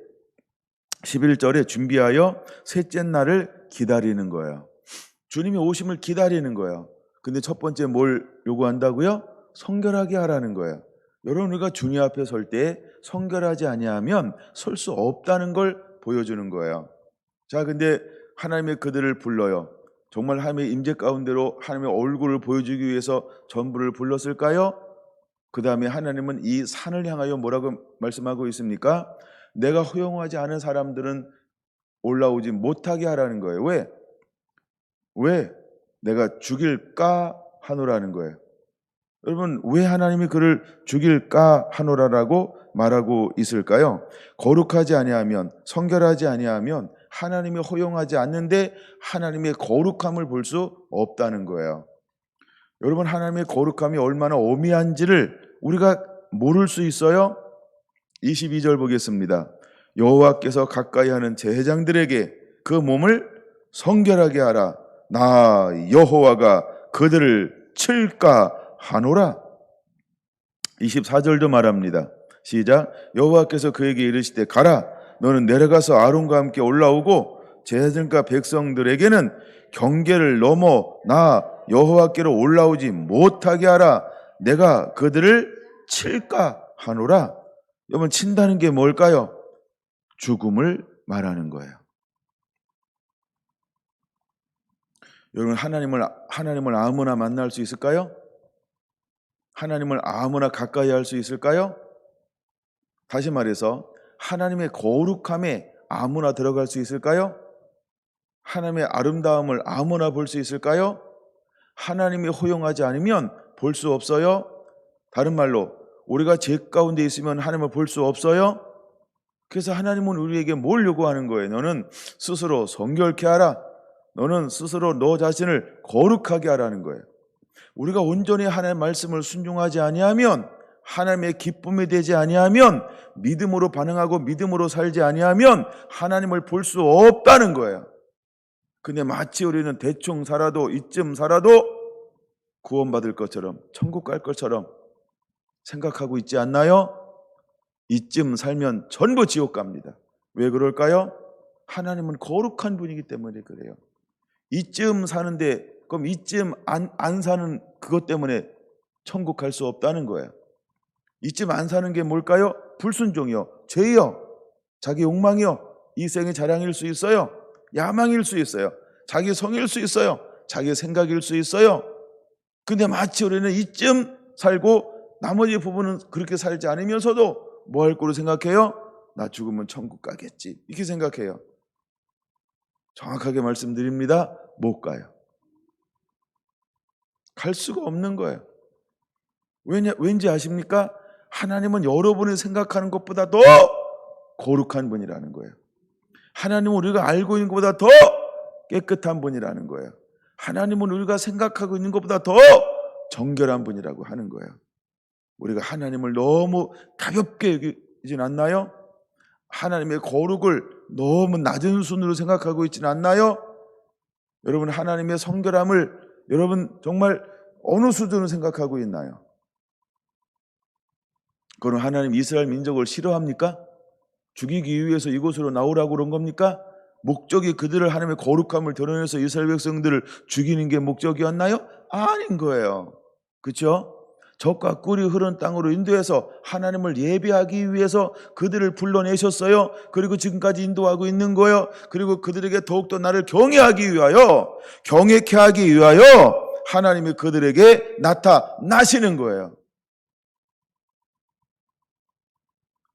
11절에 준비하여 셋째 날을 기다리는 거예요. 주님이 오심을 기다리는 거예요. 근데 첫 번째 뭘 요구한다고요? 성결하게 하라는 거예요. 여러분, 우리가 주님 앞에 설 때 성결하지 아니하면 설 수 없다는 걸 보여주는 거예요. 자, 근데 하나님의 그들을 불러요. 정말 하나님의 임재 가운데로 하나님의 얼굴을 보여주기 위해서 전부를 불렀을까요? 그 다음에 하나님은 이 산을 향하여 뭐라고 말씀하고 있습니까? 내가 허용하지 않은 사람들은 올라오지 못하게 하라는 거예요. 왜? 내가 죽일까 하노라는 거예요. 여러분, 왜 하나님이 그를 죽일까 하노라라고 말하고 있을까요? 거룩하지 아니하면, 성결하지 아니하면 하나님이 허용하지 않는데 하나님의 거룩함을 볼 수 없다는 거예요. 여러분, 하나님의 거룩함이 얼마나 오미한지를 우리가 모를 수 있어요? 22절 보겠습니다. 여호와께서 가까이 하는 제사장들에게 그 몸을 성결하게 하라. 나 여호와가 그들을 칠까 하노라. 24절도 말합니다. 시작. 여호와께서 그에게 이르시되 가라. 너는 내려가서 아론과 함께 올라오고 제사장과 백성들에게는 경계를 넘어 나 여호와께로 올라오지 못하게 하라. 내가 그들을 칠까 하노라. 여러분, 친다는 게 뭘까요? 죽음을 말하는 거예요. 여러분, 하나님을 아무나 만날 수 있을까요? 하나님을 아무나 가까이 할 수 있을까요? 다시 말해서 하나님의 거룩함에 아무나 들어갈 수 있을까요? 하나님의 아름다움을 아무나 볼 수 있을까요? 하나님이 허용하지 않으면 볼 수 없어요. 다른 말로 우리가 죄 가운데 있으면 하나님을 볼 수 없어요. 그래서 하나님은 우리에게 뭘 요구하는 거예요? 너는 스스로 성결케 하라. 너는 스스로 너 자신을 거룩하게 하라는 거예요. 우리가 온전히 하나님의 말씀을 순종하지 아니하면, 하나님의 기쁨이 되지 아니하면, 믿음으로 반응하고 믿음으로 살지 아니하면 하나님을 볼 수 없다는 거예요. 근데 마치 우리는 대충 살아도, 이쯤 살아도 구원받을 것처럼, 천국 갈 것처럼 생각하고 있지 않나요? 이쯤 살면 전부 지옥 갑니다. 왜 그럴까요? 하나님은 거룩한 분이기 때문에 그래요. 이쯤 사는데, 그럼 이쯤 안 사는 그것 때문에 천국 갈 수 없다는 거예요. 이쯤 안 사는 게 뭘까요? 불순종이요, 죄요, 자기 욕망이요, 이 생의 자랑일 수 있어요, 야망일 수 있어요, 자기 성일 수 있어요, 자기 생각일 수 있어요. 근데 마치 우리는 이쯤 살고 나머지 부분은 그렇게 살지 않으면서도 뭐 할 거로 생각해요? 나 죽으면 천국 가겠지, 이렇게 생각해요. 정확하게 말씀드립니다. 못 가요. 갈 수가 없는 거예요. 왠지 아십니까? 하나님은 여러분이 생각하는 것보다 더 거룩한 분이라는 거예요. 하나님은 우리가 알고 있는 것보다 더 깨끗한 분이라는 거예요. 하나님은 우리가 생각하고 있는 것보다 더 정결한 분이라고 하는 거예요. 우리가 하나님을 너무 가볍게 여기진 않나요? 하나님의 거룩을 너무 낮은 순으로 생각하고 있지는 않나요? 여러분, 하나님의 성결함을 여러분 정말 어느 수준으로 생각하고 있나요? 그건 하나님 이스라엘 민족을 싫어합니까? 죽이기 위해서 이곳으로 나오라고 그런 겁니까? 목적이 그들을 하나님의 거룩함을 드러내서 이스라엘 백성들을 죽이는 게 목적이었나요? 아닌 거예요. 그렇죠? 젖과 꿀이 흐른 땅으로 인도해서 하나님을 예배하기 위해서 그들을 불러내셨어요. 그리고 지금까지 인도하고 있는 거예요. 그리고 그들에게 더욱더 나를 경외하기 위하여, 경외케 하기 위하여 하나님이 그들에게 나타나시는 거예요.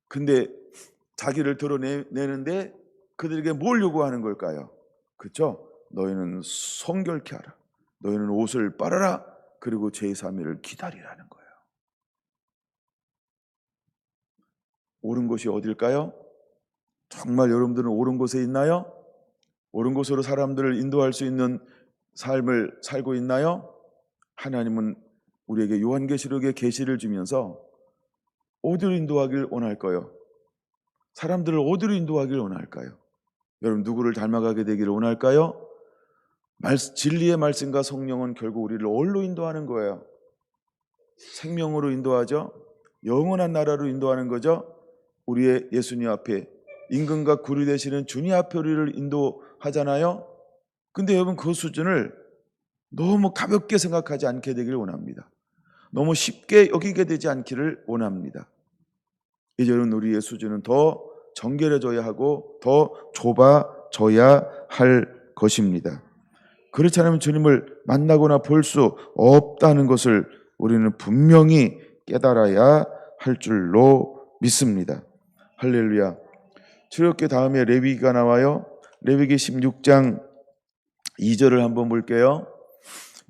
근데 자기를 드러내는데 그들에게 뭘 요구하는 걸까요? 그렇죠? 너희는 성결케 하라. 너희는 옷을 빨아라. 그리고 제3일을 기다리라는 거예요. 옳은 곳이 어딜까요? 정말 여러분들은 옳은 곳에 있나요? 옳은 곳으로 사람들을 인도할 수 있는 삶을 살고 있나요? 하나님은 우리에게 요한계시록의 계시를 주면서 어디로 인도하길 원할까요? 사람들을 어디로 인도하길 원할까요? 여러분, 누구를 닮아가게 되기를 원할까요? 진리의 말씀과 성령은 결국 우리를 어디로 인도하는 거예요? 생명으로 인도하죠. 영원한 나라로 인도하는 거죠. 우리의 예수님 앞에, 임금과 구리 되시는 주님 앞에 우리를 인도하잖아요. 근데 여러분, 그 수준을 너무 가볍게 생각하지 않게 되기를 원합니다. 너무 쉽게 여기게 되지 않기를 원합니다. 이제는 우리의 수준은 더 정결해져야 하고 더 좁아져야 할 것입니다. 그렇지 않으면 주님을 만나거나 볼 수 없다는 것을 우리는 분명히 깨달아야 할 줄로 믿습니다. 할렐루야. 출애굽기 다음에 레위기가 나와요. 레위기 16장 2절을 한번 볼게요.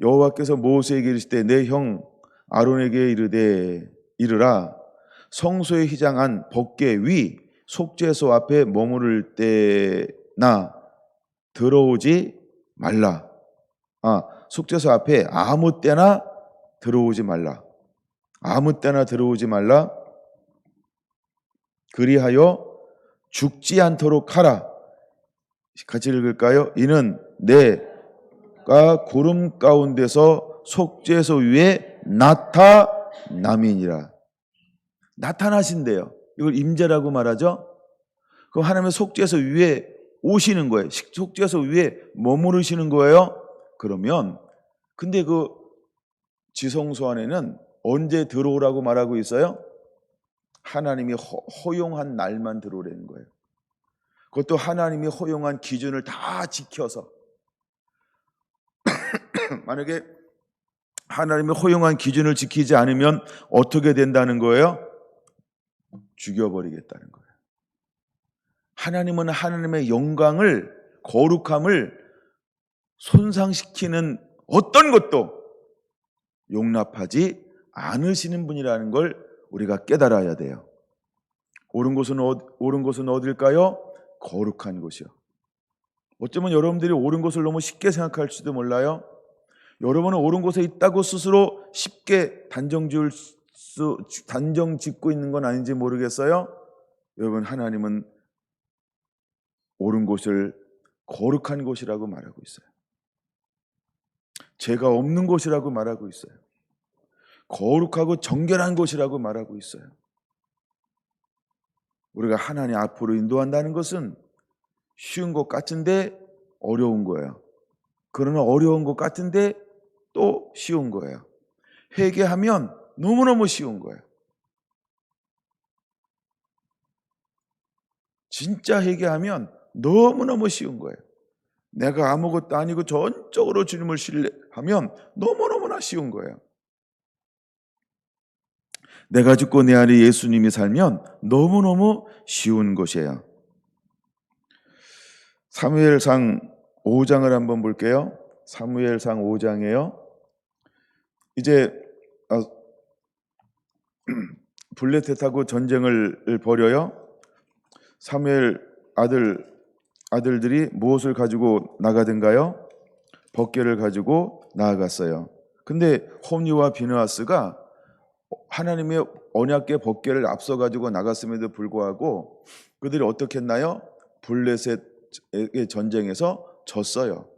여호와께서 모세에게 이르시되 내 형 아론에게 이르라 성소의 휘장 안 법궤 위 속죄소 앞에 머무를 때나 들어오지 말라. 속죄소 앞에 아무 때나 들어오지 말라. 아무 때나 들어오지 말라. 그리하여 죽지 않도록 하라. 같이 읽을까요? 이는 내가 구름 가운데서 속죄소 위에 나타남이니라. 나타나신대요. 이걸 임재라고 말하죠. 그럼 하나님의 속죄소 위에 오시는 거예요. 속죄소 위에 머무르시는 거예요. 그러면 근데 그 지성소 안에는 언제 들어오라고 말하고 있어요? 하나님이 허용한 날만 들어오라는 거예요. 그것도 하나님이 허용한 기준을 다 지켜서. 만약에 하나님이 허용한 기준을 지키지 않으면 어떻게 된다는 거예요? 죽여버리겠다는 거예요. 하나님은 하나님의 영광을, 거룩함을 손상시키는 어떤 것도 용납하지 않으시는 분이라는 걸 우리가 깨달아야 돼요. 옳은 곳은 어딜까요? 거룩한 곳이요. 어쩌면 여러분들이 옳은 곳을 너무 쉽게 생각할지도 몰라요. 여러분은 옳은 곳에 있다고 스스로 쉽게 단정 짓고 있는 건 아닌지 모르겠어요. 여러분, 하나님은 옳은 곳을 거룩한 곳이라고 말하고 있어요. 죄가 없는 곳이라고 말하고 있어요. 거룩하고 정결한 곳이라고 말하고 있어요. 우리가 하나님 앞으로 인도한다는 것은 쉬운 것 같은데 어려운 거예요. 그러나 어려운 것 같은데 또 쉬운 거예요. 회개하면 너무너무 쉬운 거예요. 진짜 회개하면 너무너무 쉬운 거예요. 내가 아무것도 아니고 전적으로 주님을 신뢰하면 너무너무나 쉬운 거예요. 내가 죽고 내 안에 예수님이 살면 너무너무 쉬운 것이에요. 사무엘상 5장을 한번 볼게요. 사무엘상 5장이에요. 이제 블레셋하고 전쟁을 벌여요. 사무엘 아들들이 무엇을 가지고 나가든가요? 번개를 가지고 나아갔어요. 근데 홈리와 비느하스가 하나님의 언약궤 번개를 앞서 가지고 나갔음에도 불구하고 그들이 어떻게 했나요? 블레셋의 전쟁에서 졌어요.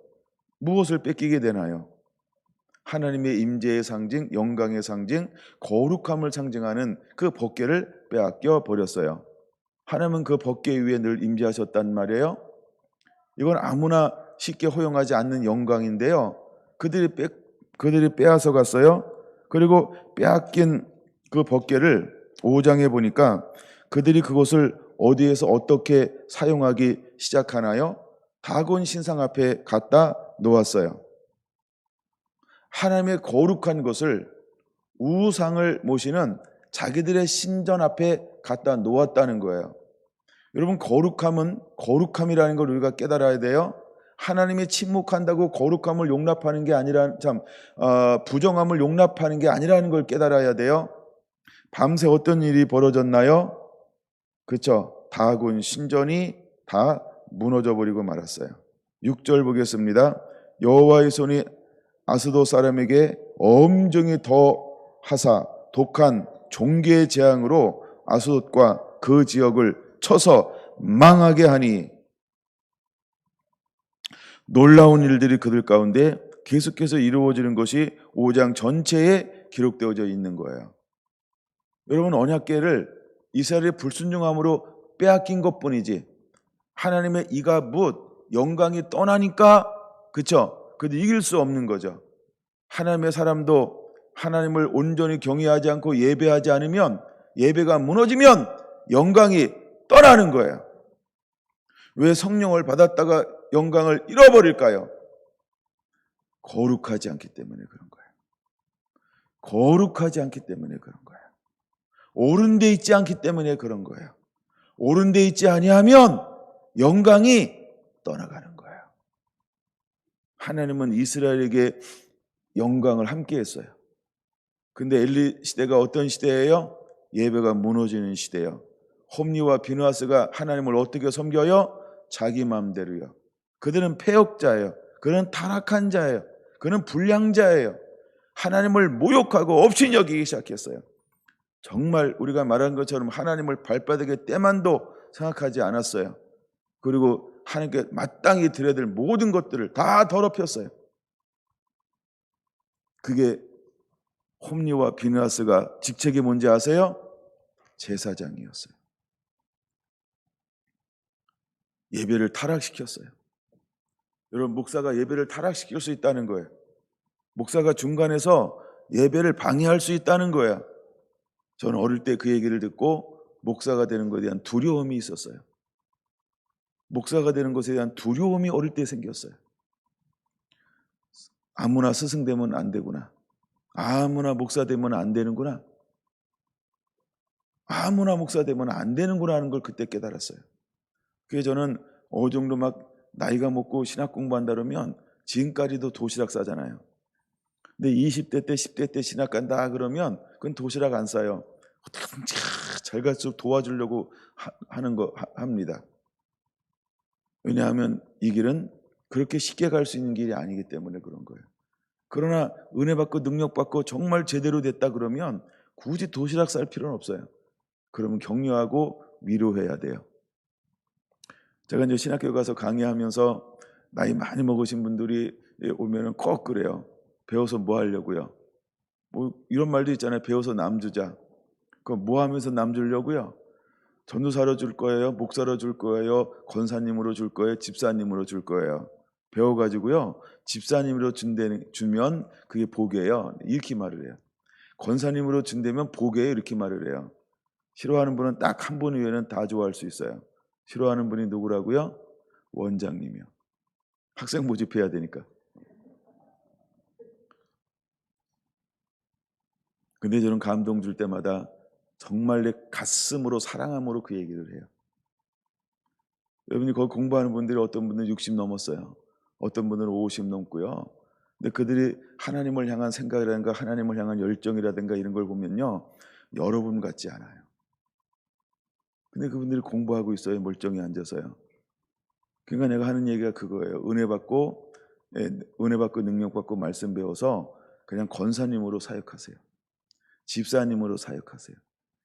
무엇을 뺏기게 되나요? 하나님의 임재의 상징, 영광의 상징, 거룩함을 상징하는 그 번개를 빼앗겨 버렸어요. 하나님은 그 번개 위에 늘 임재하셨단 말이에요. 이건 아무나 쉽게 허용하지 않는 영광인데요. 그들이 빼앗아 갔어요. 그리고 빼앗긴 그 번개를 5장에 보니까 그들이 그것을 어디에서 어떻게 사용하기 시작하나요? 다곤 신상 앞에 갖다 놓았어요. 하나님의 거룩한 것을 우상을 모시는 자기들의 신전 앞에 갖다 놓았다는 거예요. 여러분, 거룩함이라는 걸 우리가 깨달아야 돼요. 하나님이 침묵한다고 거룩함을 용납하는 게 아니라 부정함을 용납하는 게 아니라는 걸 깨달아야 돼요. 밤새 어떤 일이 벌어졌나요? 그렇죠. 다곤 신전이 다 무너져 버리고 말았어요. 6절 보겠습니다. 여호와의 손이 아스돗 사람에게 엄정히 더하사 독한 종기의 재앙으로 아스돗과 그 지역을 쳐서 망하게 하니, 놀라운 일들이 그들 가운데 계속해서 이루어지는 것이 5장 전체에 기록되어져 있는 거예요. 여러분, 언약궤를 이스라엘의 불순종함으로 빼앗긴 것뿐이지 하나님의 이가뭇 영광이 떠나니까, 그렇죠? 그래도 이길 수 없는 거죠. 하나님의 사람도 하나님을 온전히 경외하지 않고 예배하지 않으면, 예배가 무너지면 영광이 떠나는 거예요. 왜 성령을 받았다가 영광을 잃어버릴까요? 거룩하지 않기 때문에 그런 거예요. 거룩하지 않기 때문에 그런 거예요. 옳은 데 있지 않기 때문에 그런 거예요. 옳은 데 있지 아니하면 영광이 떠나가는 거예요. 하나님은 이스라엘에게 영광을 함께 했어요. 근데 엘리 시대가 어떤 시대예요? 예배가 무너지는 시대예요. 홈리와 비느하스가 하나님을 어떻게 섬겨요? 자기 마음대로요. 그들은 패역자예요. 그는 타락한 자예요. 그는 불량자예요. 하나님을 모욕하고 없이 여기기 시작했어요. 정말 우리가 말한 것처럼 하나님을 발바닥에 때만도 생각하지 않았어요. 그리고 하나님께 마땅히 드려야 될 모든 것들을 다 더럽혔어요. 그게 홈리와 비느하스가 직책이 뭔지 아세요? 제사장이었어요. 예배를 타락시켰어요. 여러분, 목사가 예배를 타락시킬 수 있다는 거예요. 목사가 중간에서 예배를 방해할 수 있다는 거야. 저는 어릴 때 그 얘기를 듣고 목사가 되는 것에 대한 두려움이 있었어요. 목사가 되는 것에 대한 두려움이 어릴 때 생겼어요. 아무나 스승 되면 안 되구나. 아무나 목사 되면 안 되는구나. 아무나 목사 되면 안 되는구나 하는 걸 그때 깨달았어요. 그게 저는 어느 정도 막 나이가 먹고 신학 공부한다 그러면 지금까지도 도시락 싸잖아요. 근데 20대 때 10대 때 신학 간다 그러면 그건 도시락 안 싸요. 어떻게든 잘 갈수록 도와주려고 하는 거 합니다. 왜냐하면 이 길은 그렇게 쉽게 갈 수 있는 길이 아니기 때문에 그런 거예요. 그러나 은혜 받고 능력 받고 정말 제대로 됐다 그러면 굳이 도시락 쌀 필요는 없어요. 그러면 격려하고 위로해야 돼요. 제가 이제 신학교 가서 강의하면서 나이 많이 먹으신 분들이 오면은 꼭 그래요. 배워서 뭐 하려고요? 뭐 이런 말도 있잖아요. 배워서 남 주자. 그럼 뭐 하면서 남 주려고요? 전도사로 줄 거예요? 목사로 줄 거예요? 권사님으로 줄 거예요? 집사님으로 줄 거예요? 배워가지고요. 집사님으로 주면 그게 복이에요. 이렇게 말을 해요. 권사님으로 준다면 복이에요. 이렇게 말을 해요. 싫어하는 분은 딱 한 분 이외에는 다 좋아할 수 있어요. 싫어하는 분이 누구라고요? 원장님이요. 학생 모집해야 되니까. 근데 저는 감동 줄 때마다 정말 내 가슴으로 사랑함으로 그 얘기를 해요. 여러분이 거기 공부하는 분들이 어떤 분은 60 넘었어요. 어떤 분은 50 넘고요. 근데 그들이 하나님을 향한 생각이라든가 하나님을 향한 열정이라든가 이런 걸 보면요. 여러분 같지 않아요. 근데 그분들이 공부하고 있어요. 멀쩡히 앉아서요. 그러니까 내가 하는 얘기가 그거예요. 은혜 받고 능력 받고 말씀 배워서 그냥 권사님으로 사역하세요. 집사님으로 사역하세요.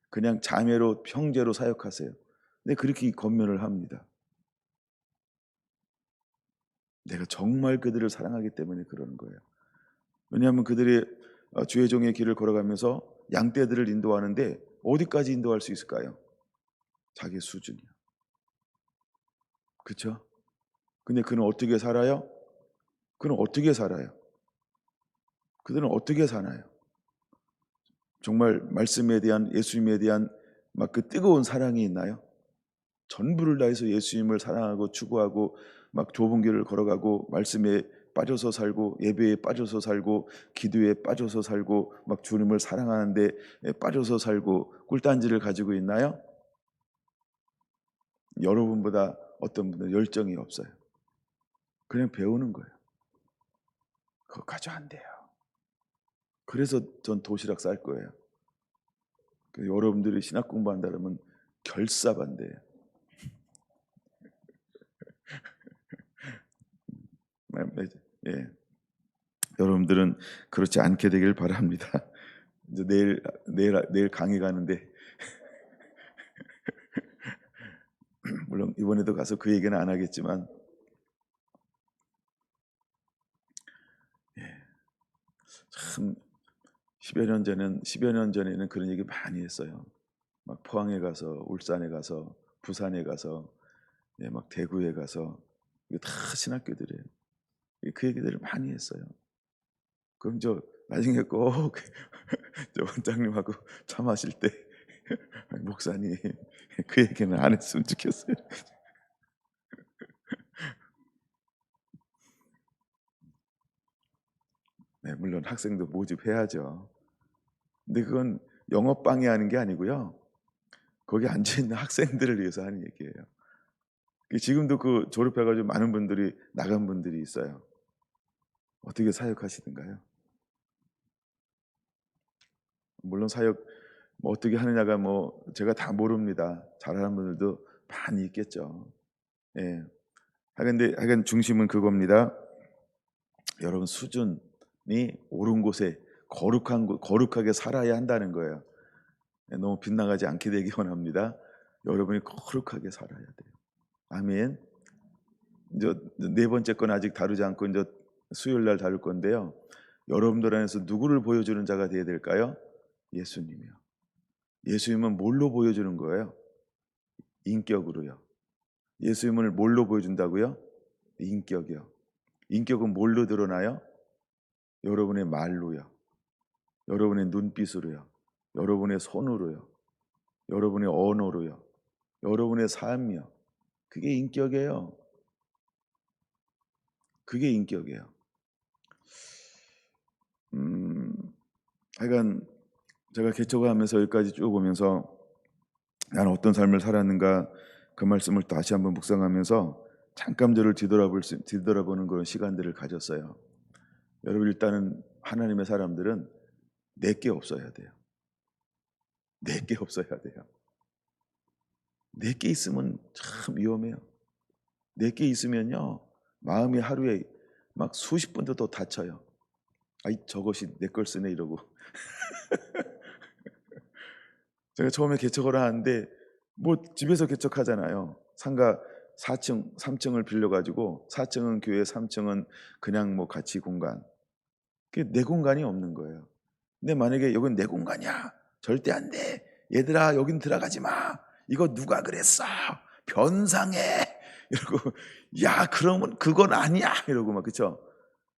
그냥 자매로 형제로 사역하세요. 근데 그렇게 권면을 합니다. 내가 정말 그들을 사랑하기 때문에 그러는 거예요. 왜냐하면 그들이 주의 종의 길을 걸어가면서 양떼들을 인도하는데 어디까지 인도할 수 있을까요? 자기 수준이요. 그렇죠? 근데 그는 어떻게 살아요? 그는 어떻게 살아요? 그들은 어떻게 사나요? 정말 말씀에 대한 예수님에 대한 막 그 뜨거운 사랑이 있나요? 전부를 다해서 예수님을 사랑하고 추구하고 막 좁은 길을 걸어가고 말씀에 빠져서 살고 예배에 빠져서 살고 기도에 빠져서 살고 막 주님을 사랑하는데 빠져서 살고 꿀단지를 가지고 있나요? 여러분보다 어떤 분들은 열정이 없어요. 그냥 배우는 거예요. 그거 가져 안 돼요. 그래서 전 도시락 쌀 거예요. 여러분들이 신학 공부한다 그러면 결사반대예요. 예. 여러분들은 그렇지 않게 되길 바랍니다. 이제 내일 강의 가는데 물론 이번에도 가서 그 얘기는 안 하겠지만 참 10여 년 전에는 그런 얘기 많이 했어요. 막 포항에 가서 울산에 가서 부산에 가서 막 대구에 가서 이게 다 신학교들이에요. 그 얘기들을 많이 했어요. 그럼 저 나중에 꼭 저 원장님하고 차 마실 때 목사님 그 얘기는 안 했으면 좋겠어요. 네, 물론 학생도 모집해야죠. 근데 그건 영업 방해하는 게 아니고요. 거기 앉아 있는 학생들을 위해서 하는 얘기예요. 지금도 그 졸업해가지고 많은 분들이 나간 분들이 있어요. 어떻게 사역하시던가요? 물론 사역 뭐 어떻게 하느냐가 뭐 제가 다 모릅니다. 잘하는 분들도 많이 있겠죠. 예. 하여간 중심은 그겁니다. 여러분 수준이 옳은 곳에 거룩하게 살아야 한다는 거예요. 너무 빗나가지 않게 되기 원합니다. 여러분이 거룩하게 살아야 돼요. 아멘. 이제 네 번째 건 아직 다루지 않고 이제 수요일 날 다룰 건데요. 여러분들 안에서 누구를 보여주는 자가 되어야 될까요? 예수님이요. 예수님은 뭘로 보여주는 거예요? 인격으로요. 예수님을 뭘로 보여준다고요? 인격이요. 인격은 뭘로 드러나요? 여러분의 말로요. 여러분의 눈빛으로요. 여러분의 손으로요. 여러분의 언어로요. 여러분의 삶이요. 그게 인격이에요. 그게 인격이에요. 하여간 제가 개척하면서 여기까지 쭉 오면서 나는 어떤 삶을 살았는가 그 말씀을 다시 한번 묵상하면서 잠깐 저를 뒤돌아보는 그런 시간들을 가졌어요. 여러분, 일단은 하나님의 사람들은 내게 없어야 돼요. 내게 없어야 돼요. 내게 있으면 참 위험해요. 내게 있으면요, 마음이 하루에 막 수십 번도 더 다쳐요. 아이, 저것이 내 걸 쓰네 이러고. 제가 처음에 개척을 하는데 뭐 집에서 개척하잖아요. 상가 4층, 3층을 빌려가지고 4층은 교회, 3층은 그냥 뭐 같이 공간. 그게 내 공간이 없는 거예요. 근데 만약에 여긴 내 공간이야, 절대 안 돼. 얘들아, 여긴 들어가지 마. 이거 누가 그랬어? 변상해. 이러고, 야, 그러면 그건 아니야. 이러고 막, 그쵸?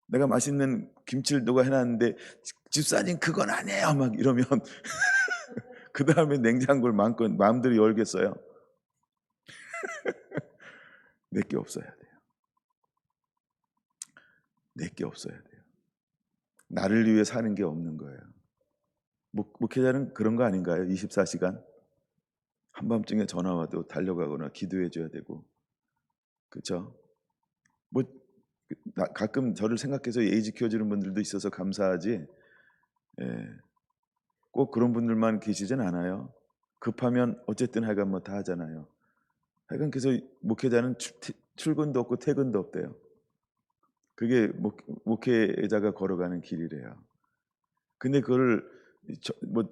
내가 맛있는 김치를 누가 해놨는데 집사님 그건 아니에요. 막 이러면 그 다음에 냉장고를 마음대로 열겠어요? 내게 없어야 돼요. 내게 없어야 돼요. 나를 위해 사는 게 없는 거예요. 목회자는 그런 거 아닌가요? 24시간 한밤중에 전화 와도 달려가거나 기도해 줘야 되고, 그렇죠? 뭐 가끔 저를 생각해서 예의 지켜주는 분들도 있어서 감사하지, 예, 꼭 그런 분들만 계시진 않아요. 급하면 어쨌든 하여간 뭐 다 하잖아요. 하여간 그래서 목회자는 출근도 없고 퇴근도 없대요. 그게 목회자가 걸어가는 길이래요. 근데 그걸 뭐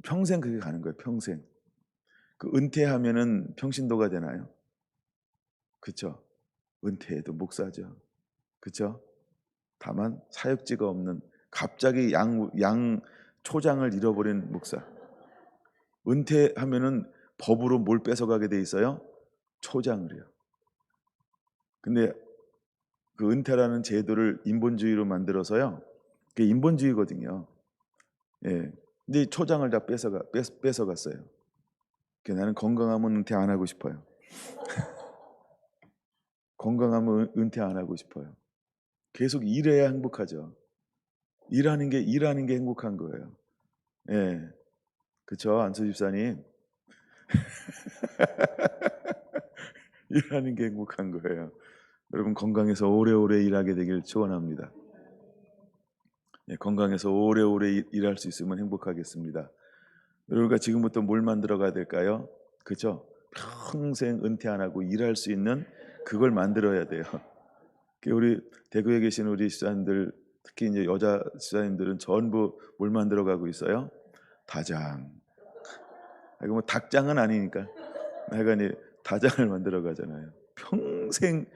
평생 그게 가는 거예요. 평생. 그 은퇴하면은 평신도가 되나요? 그렇죠? 은퇴해도 목사죠. 그렇죠? 다만 사역지가 없는, 갑자기 양 초장을 잃어버린 목사. 은퇴하면은 법으로 뭘 뺏어가게 돼 있어요? 초장을요. 근데 그 은퇴라는 제도를 인본주의로 만들어서요. 그게 인본주의거든요. 예. 근데 초장을 다 뺏어갔어요. 나는 건강하면 은퇴 안 하고 싶어요. 건강하면 은퇴 안 하고 싶어요. 계속 일해야 행복하죠. 일하는 게 행복한 거예요. 예. 그쵸, 안수 집사님? 일하는 게 행복한 거예요. 여러분, 건강해서 오래오래 일하게 되길 축원합니다. 예, 건강해서 오래오래 일할 수 있으면 행복하겠습니다. 우리가 지금부터 뭘 만들어 가야 될까요? 그죠? 평생 은퇴 안 하고 일할 수 있는 그걸 만들어야 돼요. 우리 대구에 계신 우리 집사님들, 특히 이제 여자 집사님들은 전부 뭘 만들어 가고 있어요? 다장. 이거 뭐 닭장은 아니니까. 하여간 다장을 만들어 가잖아요. 평생,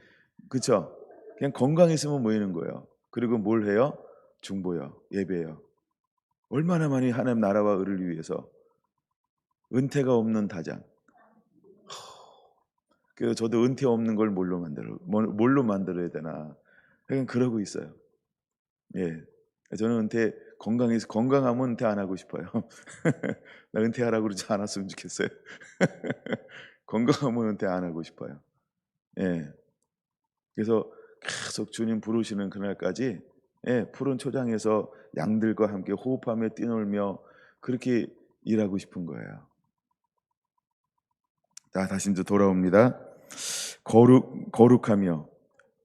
그쵸? 그냥 건강 있으면 모이는 거예요. 그리고 뭘 해요? 중보요, 예배요. 얼마나 많이 하나님 나라와 의를 위해서. 은퇴가 없는 다장. 그래서 저도 은퇴 없는 걸 뭘로 만들어야 되나. 그냥 그러고 있어요. 예. 저는 건강하면 은퇴 안 하고 싶어요. 나 은퇴하라고 그러지 않았으면 좋겠어요. 건강하면 은퇴 안 하고 싶어요. 예. 그래서 계속 주님 부르시는 그날까지, 예, 푸른 초장에서 양들과 함께 호흡하며 뛰놀며 그렇게 일하고 싶은 거예요. 다시 이제 돌아옵니다. 거룩하며.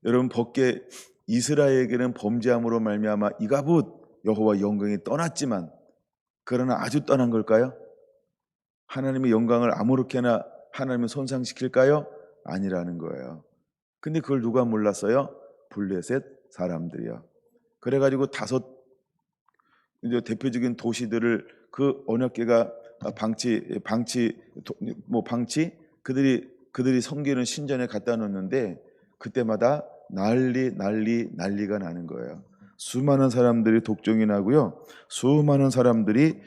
여러분, 벗게 이스라엘에게는 범죄함으로 말미암아 이가봇 여호와 영광이 떠났지만, 그러나 아주 떠난 걸까요? 하나님의 영광을 아무렇게나 하나님을 손상시킬까요? 아니라는 거예요. 근데 그걸 누가 몰랐어요? 블레셋 사람들이요. 그래가지고 다섯 이제 대표적인 도시들을 그 언약궤가 방치 그들이 섬기는 신전에 갖다 놓는데, 그때마다 난리가 나는 거예요. 수많은 사람들이 독종이 나고요. 수많은 사람들이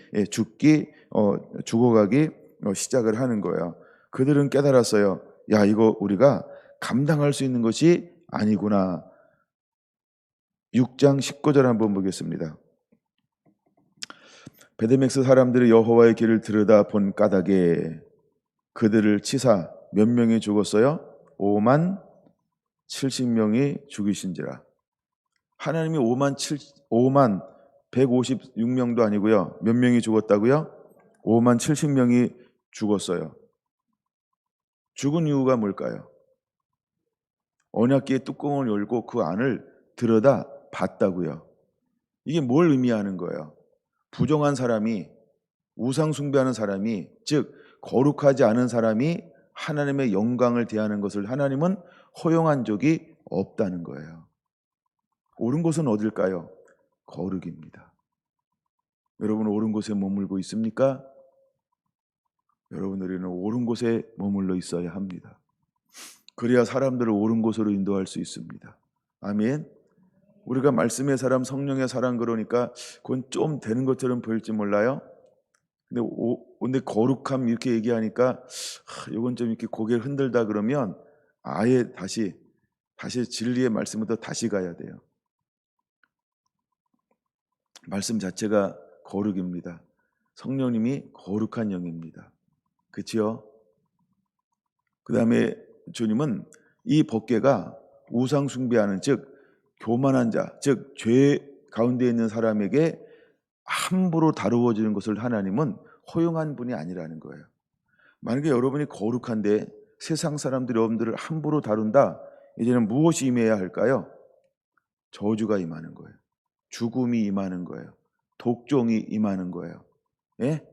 죽어가기 시작을 하는 거예요. 그들은 깨달았어요. 야, 이거 우리가 감당할 수 있는 것이 아니구나. 6장 19절 한번 보겠습니다. 베데맥스 사람들이 여호와의 길을 들여다 본 까닭에 그들을 치사 몇 명이 죽었어요? 5만 70명이 죽이신지라. 하나님이 5만 156명도 아니고요. 몇 명이 죽었다고요? 5만 70명이 죽었어요. 죽은 이유가 뭘까요? 언약궤의 뚜껑을 열고 그 안을 들여다 봤다고요. 이게 뭘 의미하는 거예요? 부정한 사람이, 우상 숭배하는 사람이, 즉 거룩하지 않은 사람이 하나님의 영광을 대하는 것을 하나님은 허용한 적이 없다는 거예요. 옳은 곳은 어딜까요? 거룩입니다. 여러분 옳은 곳에 머물고 있습니까? 여러분 우리는 옳은 곳에 머물러 있어야 합니다. 그래야 사람들을 옳은 곳으로 인도할 수 있습니다. 아멘. 우리가 말씀의 사람, 성령의 사람 그러니까 그건 좀 되는 것처럼 보일지 몰라요. 근데 거룩함 이렇게 얘기하니까 이건 좀 이렇게 고개를 흔들다 그러면 아예 다시 진리의 말씀부터 다시 가야 돼요. 말씀 자체가 거룩입니다. 성령님이 거룩한 영입니다. 그렇지요? 그 다음에 주님은 이 법궤가 우상 숭배하는 즉 교만한 자, 즉 죄 가운데 있는 사람에게 함부로 다루어지는 것을 하나님은 허용한 분이 아니라는 거예요. 만약에 여러분이 거룩한데 세상 사람들이 여러분들을 함부로 다룬다, 이제는 무엇이 임해야 할까요? 저주가 임하는 거예요. 죽음이 임하는 거예요. 독종이 임하는 거예요. 예?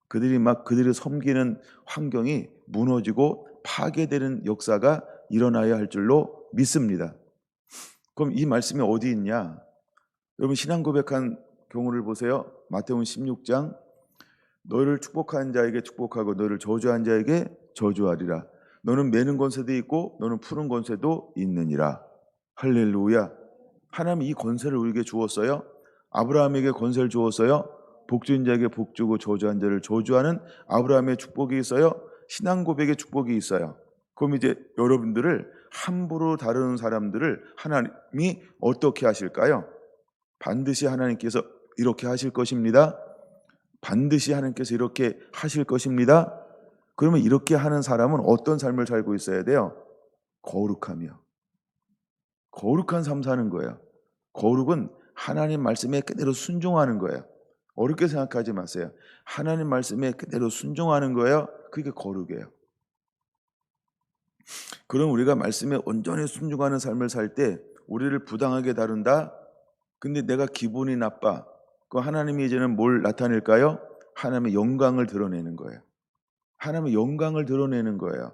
그들이 섬기는 환경이 무너지고 파괴되는 역사가 일어나야 할 줄로 믿습니다. 그럼 이 말씀이 어디 있냐? 여러분 신앙 고백한 경우를 보세요. 마태복음 16장 너를 축복하는 자에게 축복하고 너를 저주한 자에게 저주하리라. 너는 매는 권세도 있고 너는 푸는 권세도 있느니라. 할렐루야. 하나님이 이 권세를 우리에게 주었어요. 아브라함에게 권세를 주었어요. 복주인 자에게 복주고 저주한 자를 저주하는 아브라함의 축복이 있어요. 신앙 고백의 축복이 있어요. 그럼 이제 여러분들을 함부로 다루는 사람들을 하나님이 어떻게 하실까요? 반드시 하나님께서 이렇게 하실 것입니다. 반드시 하나님께서 이렇게 하실 것입니다. 그러면 이렇게 하는 사람은 어떤 삶을 살고 있어야 돼요? 거룩하며. 거룩한 삶 사는 거예요. 거룩은 하나님 말씀에 그대로 순종하는 거예요. 어렵게 생각하지 마세요. 하나님 말씀에 그대로 순종하는 거예요. 그게 거룩이에요. 그럼 우리가 말씀에 온전히 순종하는 삶을 살 때 우리를 부당하게 다룬다? 근데 내가 기분이 나빠. 그 하나님이 이제는 뭘 나타낼까요? 하나님의 영광을 드러내는 거예요. 하나님의 영광을 드러내는 거예요.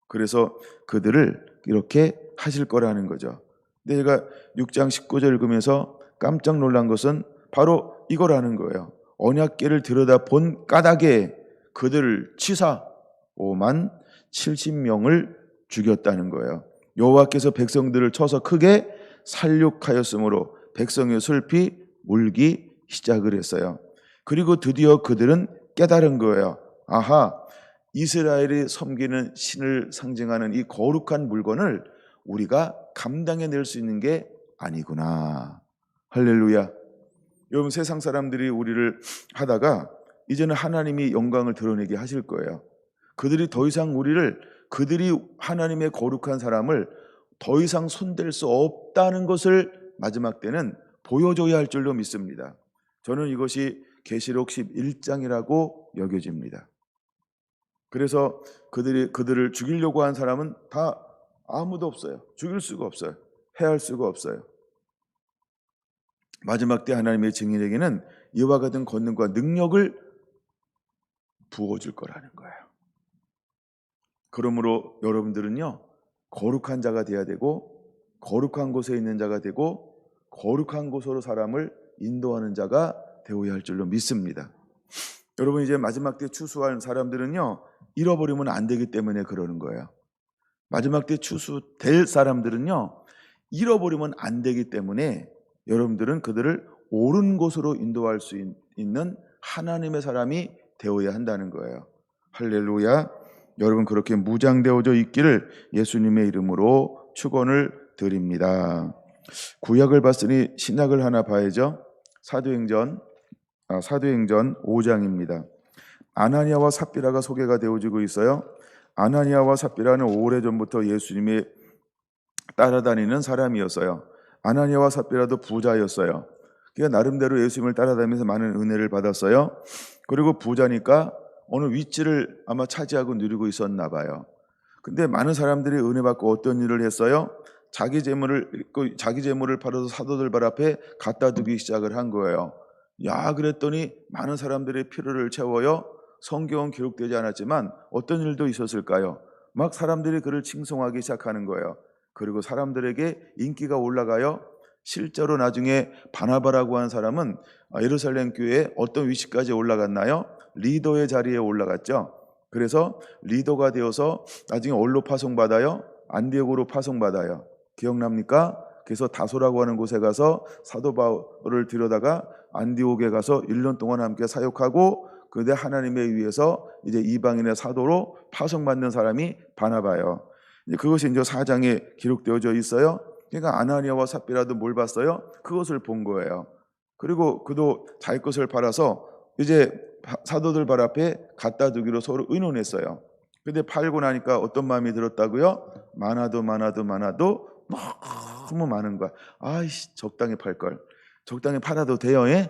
그래서 그들을 이렇게 하실 거라는 거죠. 근데 제가 6장 19절 읽으면서 깜짝 놀란 것은 바로 이거라는 거예요. 언약궤를 들여다 본 까닭에 그들을 치사 5만 70명을 죽였다는 거예요. 여호와께서 백성들을 쳐서 크게 살육하였으므로 백성의 슬피 울기 시작을 했어요. 그리고 드디어 그들은 깨달은 거예요. 아하, 이스라엘이 섬기는 신을 상징하는 이 거룩한 물건을 우리가 감당해낼 수 있는 게 아니구나. 할렐루야. 여러분 세상 사람들이 우리를 하다가 이제는 하나님이 영광을 드러내게 하실 거예요. 그들이 더 이상 그들이 하나님의 거룩한 사람을 더 이상 손댈 수 없다는 것을 마지막 때는 보여줘야 할 줄로 믿습니다. 저는 이것이 계시록 11장이라고 여겨집니다. 그래서 그들을 죽이려고 한 사람은 다 아무도 없어요. 죽일 수가 없어요. 해할 수가 없어요. 마지막 때 하나님의 증인에게는 이와 같은 권능과 능력을 부어줄 거라는 거예요. 그러므로 여러분들은요, 거룩한 자가 돼야 되고 거룩한 곳에 있는 자가 되고 거룩한 곳으로 사람을 인도하는 자가 되어야 할 줄로 믿습니다. 여러분 이제 마지막 때 추수할 사람들은요, 잃어버리면 안 되기 때문에 그러는 거예요. 마지막 때 추수될 사람들은요, 잃어버리면 안 되기 때문에 여러분들은 그들을 옳은 곳으로 인도할 수 있는 하나님의 사람이 되어야 한다는 거예요. 할렐루야. 여러분 그렇게 무장되어져 있기를 예수님의 이름으로 축원을 드립니다. 구약을 봤으니 신약을 하나 봐야죠. 사도행전 5장입니다. 아나니아와 삽비라가 소개가 되어지고 있어요. 아나니아와 삽비라는 오래전부터 예수님이 따라다니는 사람이었어요. 아나니아와 삽비라도 부자였어요. 그러니까 나름대로 예수님을 따라다니면서 많은 은혜를 받았어요. 그리고 부자니까 어느 위치를 아마 차지하고 누리고 있었나 봐요. 근데 많은 사람들이 은혜 받고 어떤 일을 했어요? 자기 재물을 팔아서 사도들 발 앞에 갖다 두기 시작을 한 거예요. 야, 그랬더니 많은 사람들의 필요를 채워요. 성경은 기록되지 않았지만 어떤 일도 있었을까요? 막 사람들이 그를 칭송하기 시작하는 거예요. 그리고 사람들에게 인기가 올라가요. 실제로 나중에 바나바라고 한 사람은 예루살렘 교회에 어떤 위치까지 올라갔나요? 리더의 자리에 올라갔죠. 그래서 리더가 되어서 나중에 어디로 파송받아요? 안디옥으로 파송받아요. 기억납니까? 그래서 다소라고 하는 곳에 가서 사도 바울을 들여다가 안디옥에 가서 1년 동안 함께 사역하고, 그때 하나님에 의해서 이제 이방인의 사도로 파송받는 사람이 바나바예요. 그것이 이제 4장에 기록되어져 있어요. 그러니까 아나니아와 삽비라도 뭘 봤어요? 그것을 본 거예요. 그리고 그도 자기 것을 팔아서 이제 사도들 발 앞에 갖다 두기로 서로 의논했어요. 근데 팔고 나니까 어떤 마음이 들었다고요? 많아도 너무 많은 거야. 아이씨, 적당히 팔걸. 적당히 팔아도 돼요. 예?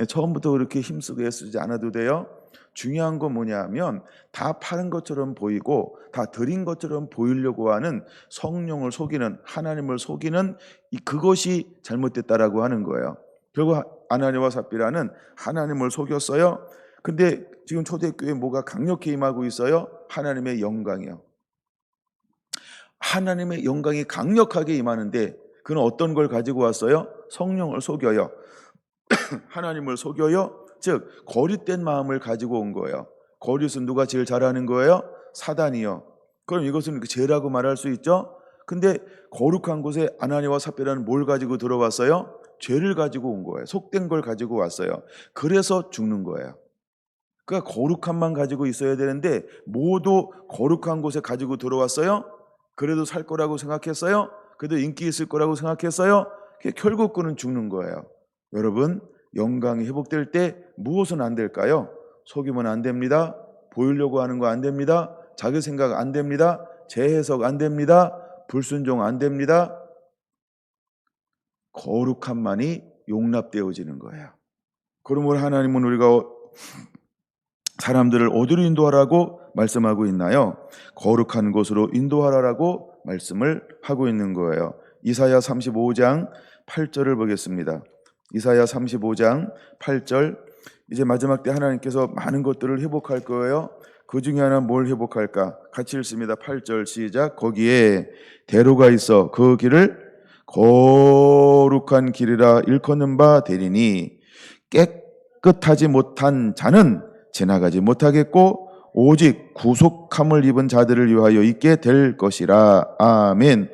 처음부터 그렇게 힘쓰고 애쓰지 않아도 돼요. 중요한 건 뭐냐면 다 파는 것처럼 보이고 다 드린 것처럼 보이려고 하는 성령을 속이는, 하나님을 속이는 그것이 잘못됐다라고 하는 거예요. 결국 아나니아와 삽비라는 하나님을 속였어요. 근데 지금 초대교회에 뭐가 강력히 임하고 있어요? 하나님의 영광이요. 하나님의 영광이 강력하게 임하는데 그는 어떤 걸 가지고 왔어요? 성령을 속여요. 하나님을 속여요. 즉 거짓된 마음을 가지고 온 거예요. 거짓은 누가 제일 잘하는 거예요? 사단이요. 그럼 이것은 죄라고 말할 수 있죠. 근데 거룩한 곳에 아나니아와 삽비라는 뭘 가지고 들어왔어요? 죄를 가지고 온 거예요. 속된 걸 가지고 왔어요. 그래서 죽는 거예요. 그러니까 거룩함만 가지고 있어야 되는데 모두 거룩한 곳에 가지고 들어왔어요. 그래도 살 거라고 생각했어요. 그래도 인기 있을 거라고 생각했어요. 결국 그는 죽는 거예요. 여러분, 영광이 회복될 때 무엇은 안 될까요? 속이면 안 됩니다. 보이려고 하는 거 안 됩니다. 자기 생각 안 됩니다. 제 해석 안 됩니다. 불순종 안 됩니다. 거룩함만이 용납되어지는 거예요. 그러므로 하나님은 우리가 사람들을 어디로 인도하라고 말씀하고 있나요? 거룩한 곳으로 인도하라라고 말씀을 하고 있는 거예요. 이사야 35장 8절을 보겠습니다. 이사야 35장 8절. 이제 마지막 때 하나님께서 많은 것들을 회복할 거예요. 그 중에 하나 뭘 회복할까? 같이 읽습니다. 8절 시작. 거기에 대로가 있어 그 길을 거룩한 길이라 일컫는 바 되리니 깨끗하지 못한 자는 지나가지 못하겠고 오직 구속함을 입은 자들을 위하여 있게 될 것이라. 아멘.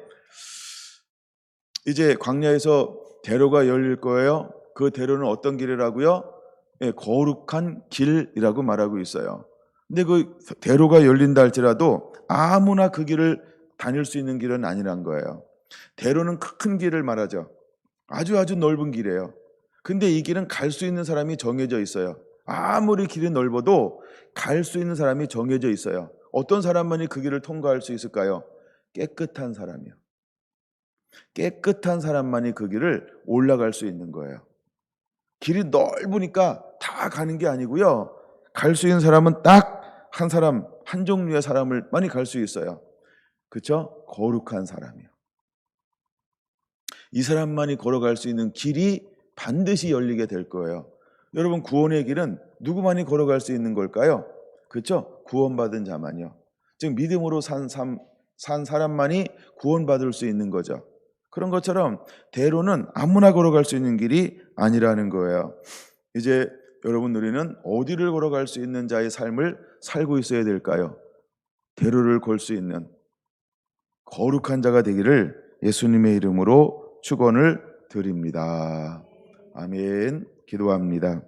이제 광야에서 대로가 열릴 거예요. 그 대로는 어떤 길이라고요? 거룩한 길이라고 말하고 있어요. 근데 그 대로가 열린다 할지라도 아무나 그 길을 다닐 수 있는 길은 아니란 거예요. 대로는 큰 길을 말하죠. 아주 넓은 길이에요. 근데 이 길은 갈 수 있는 사람이 정해져 있어요. 아무리 길이 넓어도 갈 수 있는 사람이 정해져 있어요. 어떤 사람만이 그 길을 통과할 수 있을까요? 깨끗한 사람이요. 깨끗한 사람만이 그 길을 올라갈 수 있는 거예요. 길이 넓으니까 다 가는 게 아니고요. 갈 수 있는 사람은 딱 한 사람, 한 종류의 사람을 많이 갈 수 있어요. 그렇죠? 거룩한 사람이요. 이 사람만이 걸어갈 수 있는 길이 반드시 열리게 될 거예요. 여러분, 구원의 길은 누구만이 걸어갈 수 있는 걸까요? 그렇죠? 구원받은 자만요. 즉 믿음으로 산 사람만이 구원받을 수 있는 거죠. 그런 것처럼 대로는 아무나 걸어갈 수 있는 길이 아니라는 거예요. 이제 여러분, 우리는 어디를 걸어갈 수 있는 자의 삶을 살고 있어야 될까요? 대로를 걸 수 있는 거룩한 자가 되기를 예수님의 이름으로 축원을 드립니다. 아멘. 기도합니다.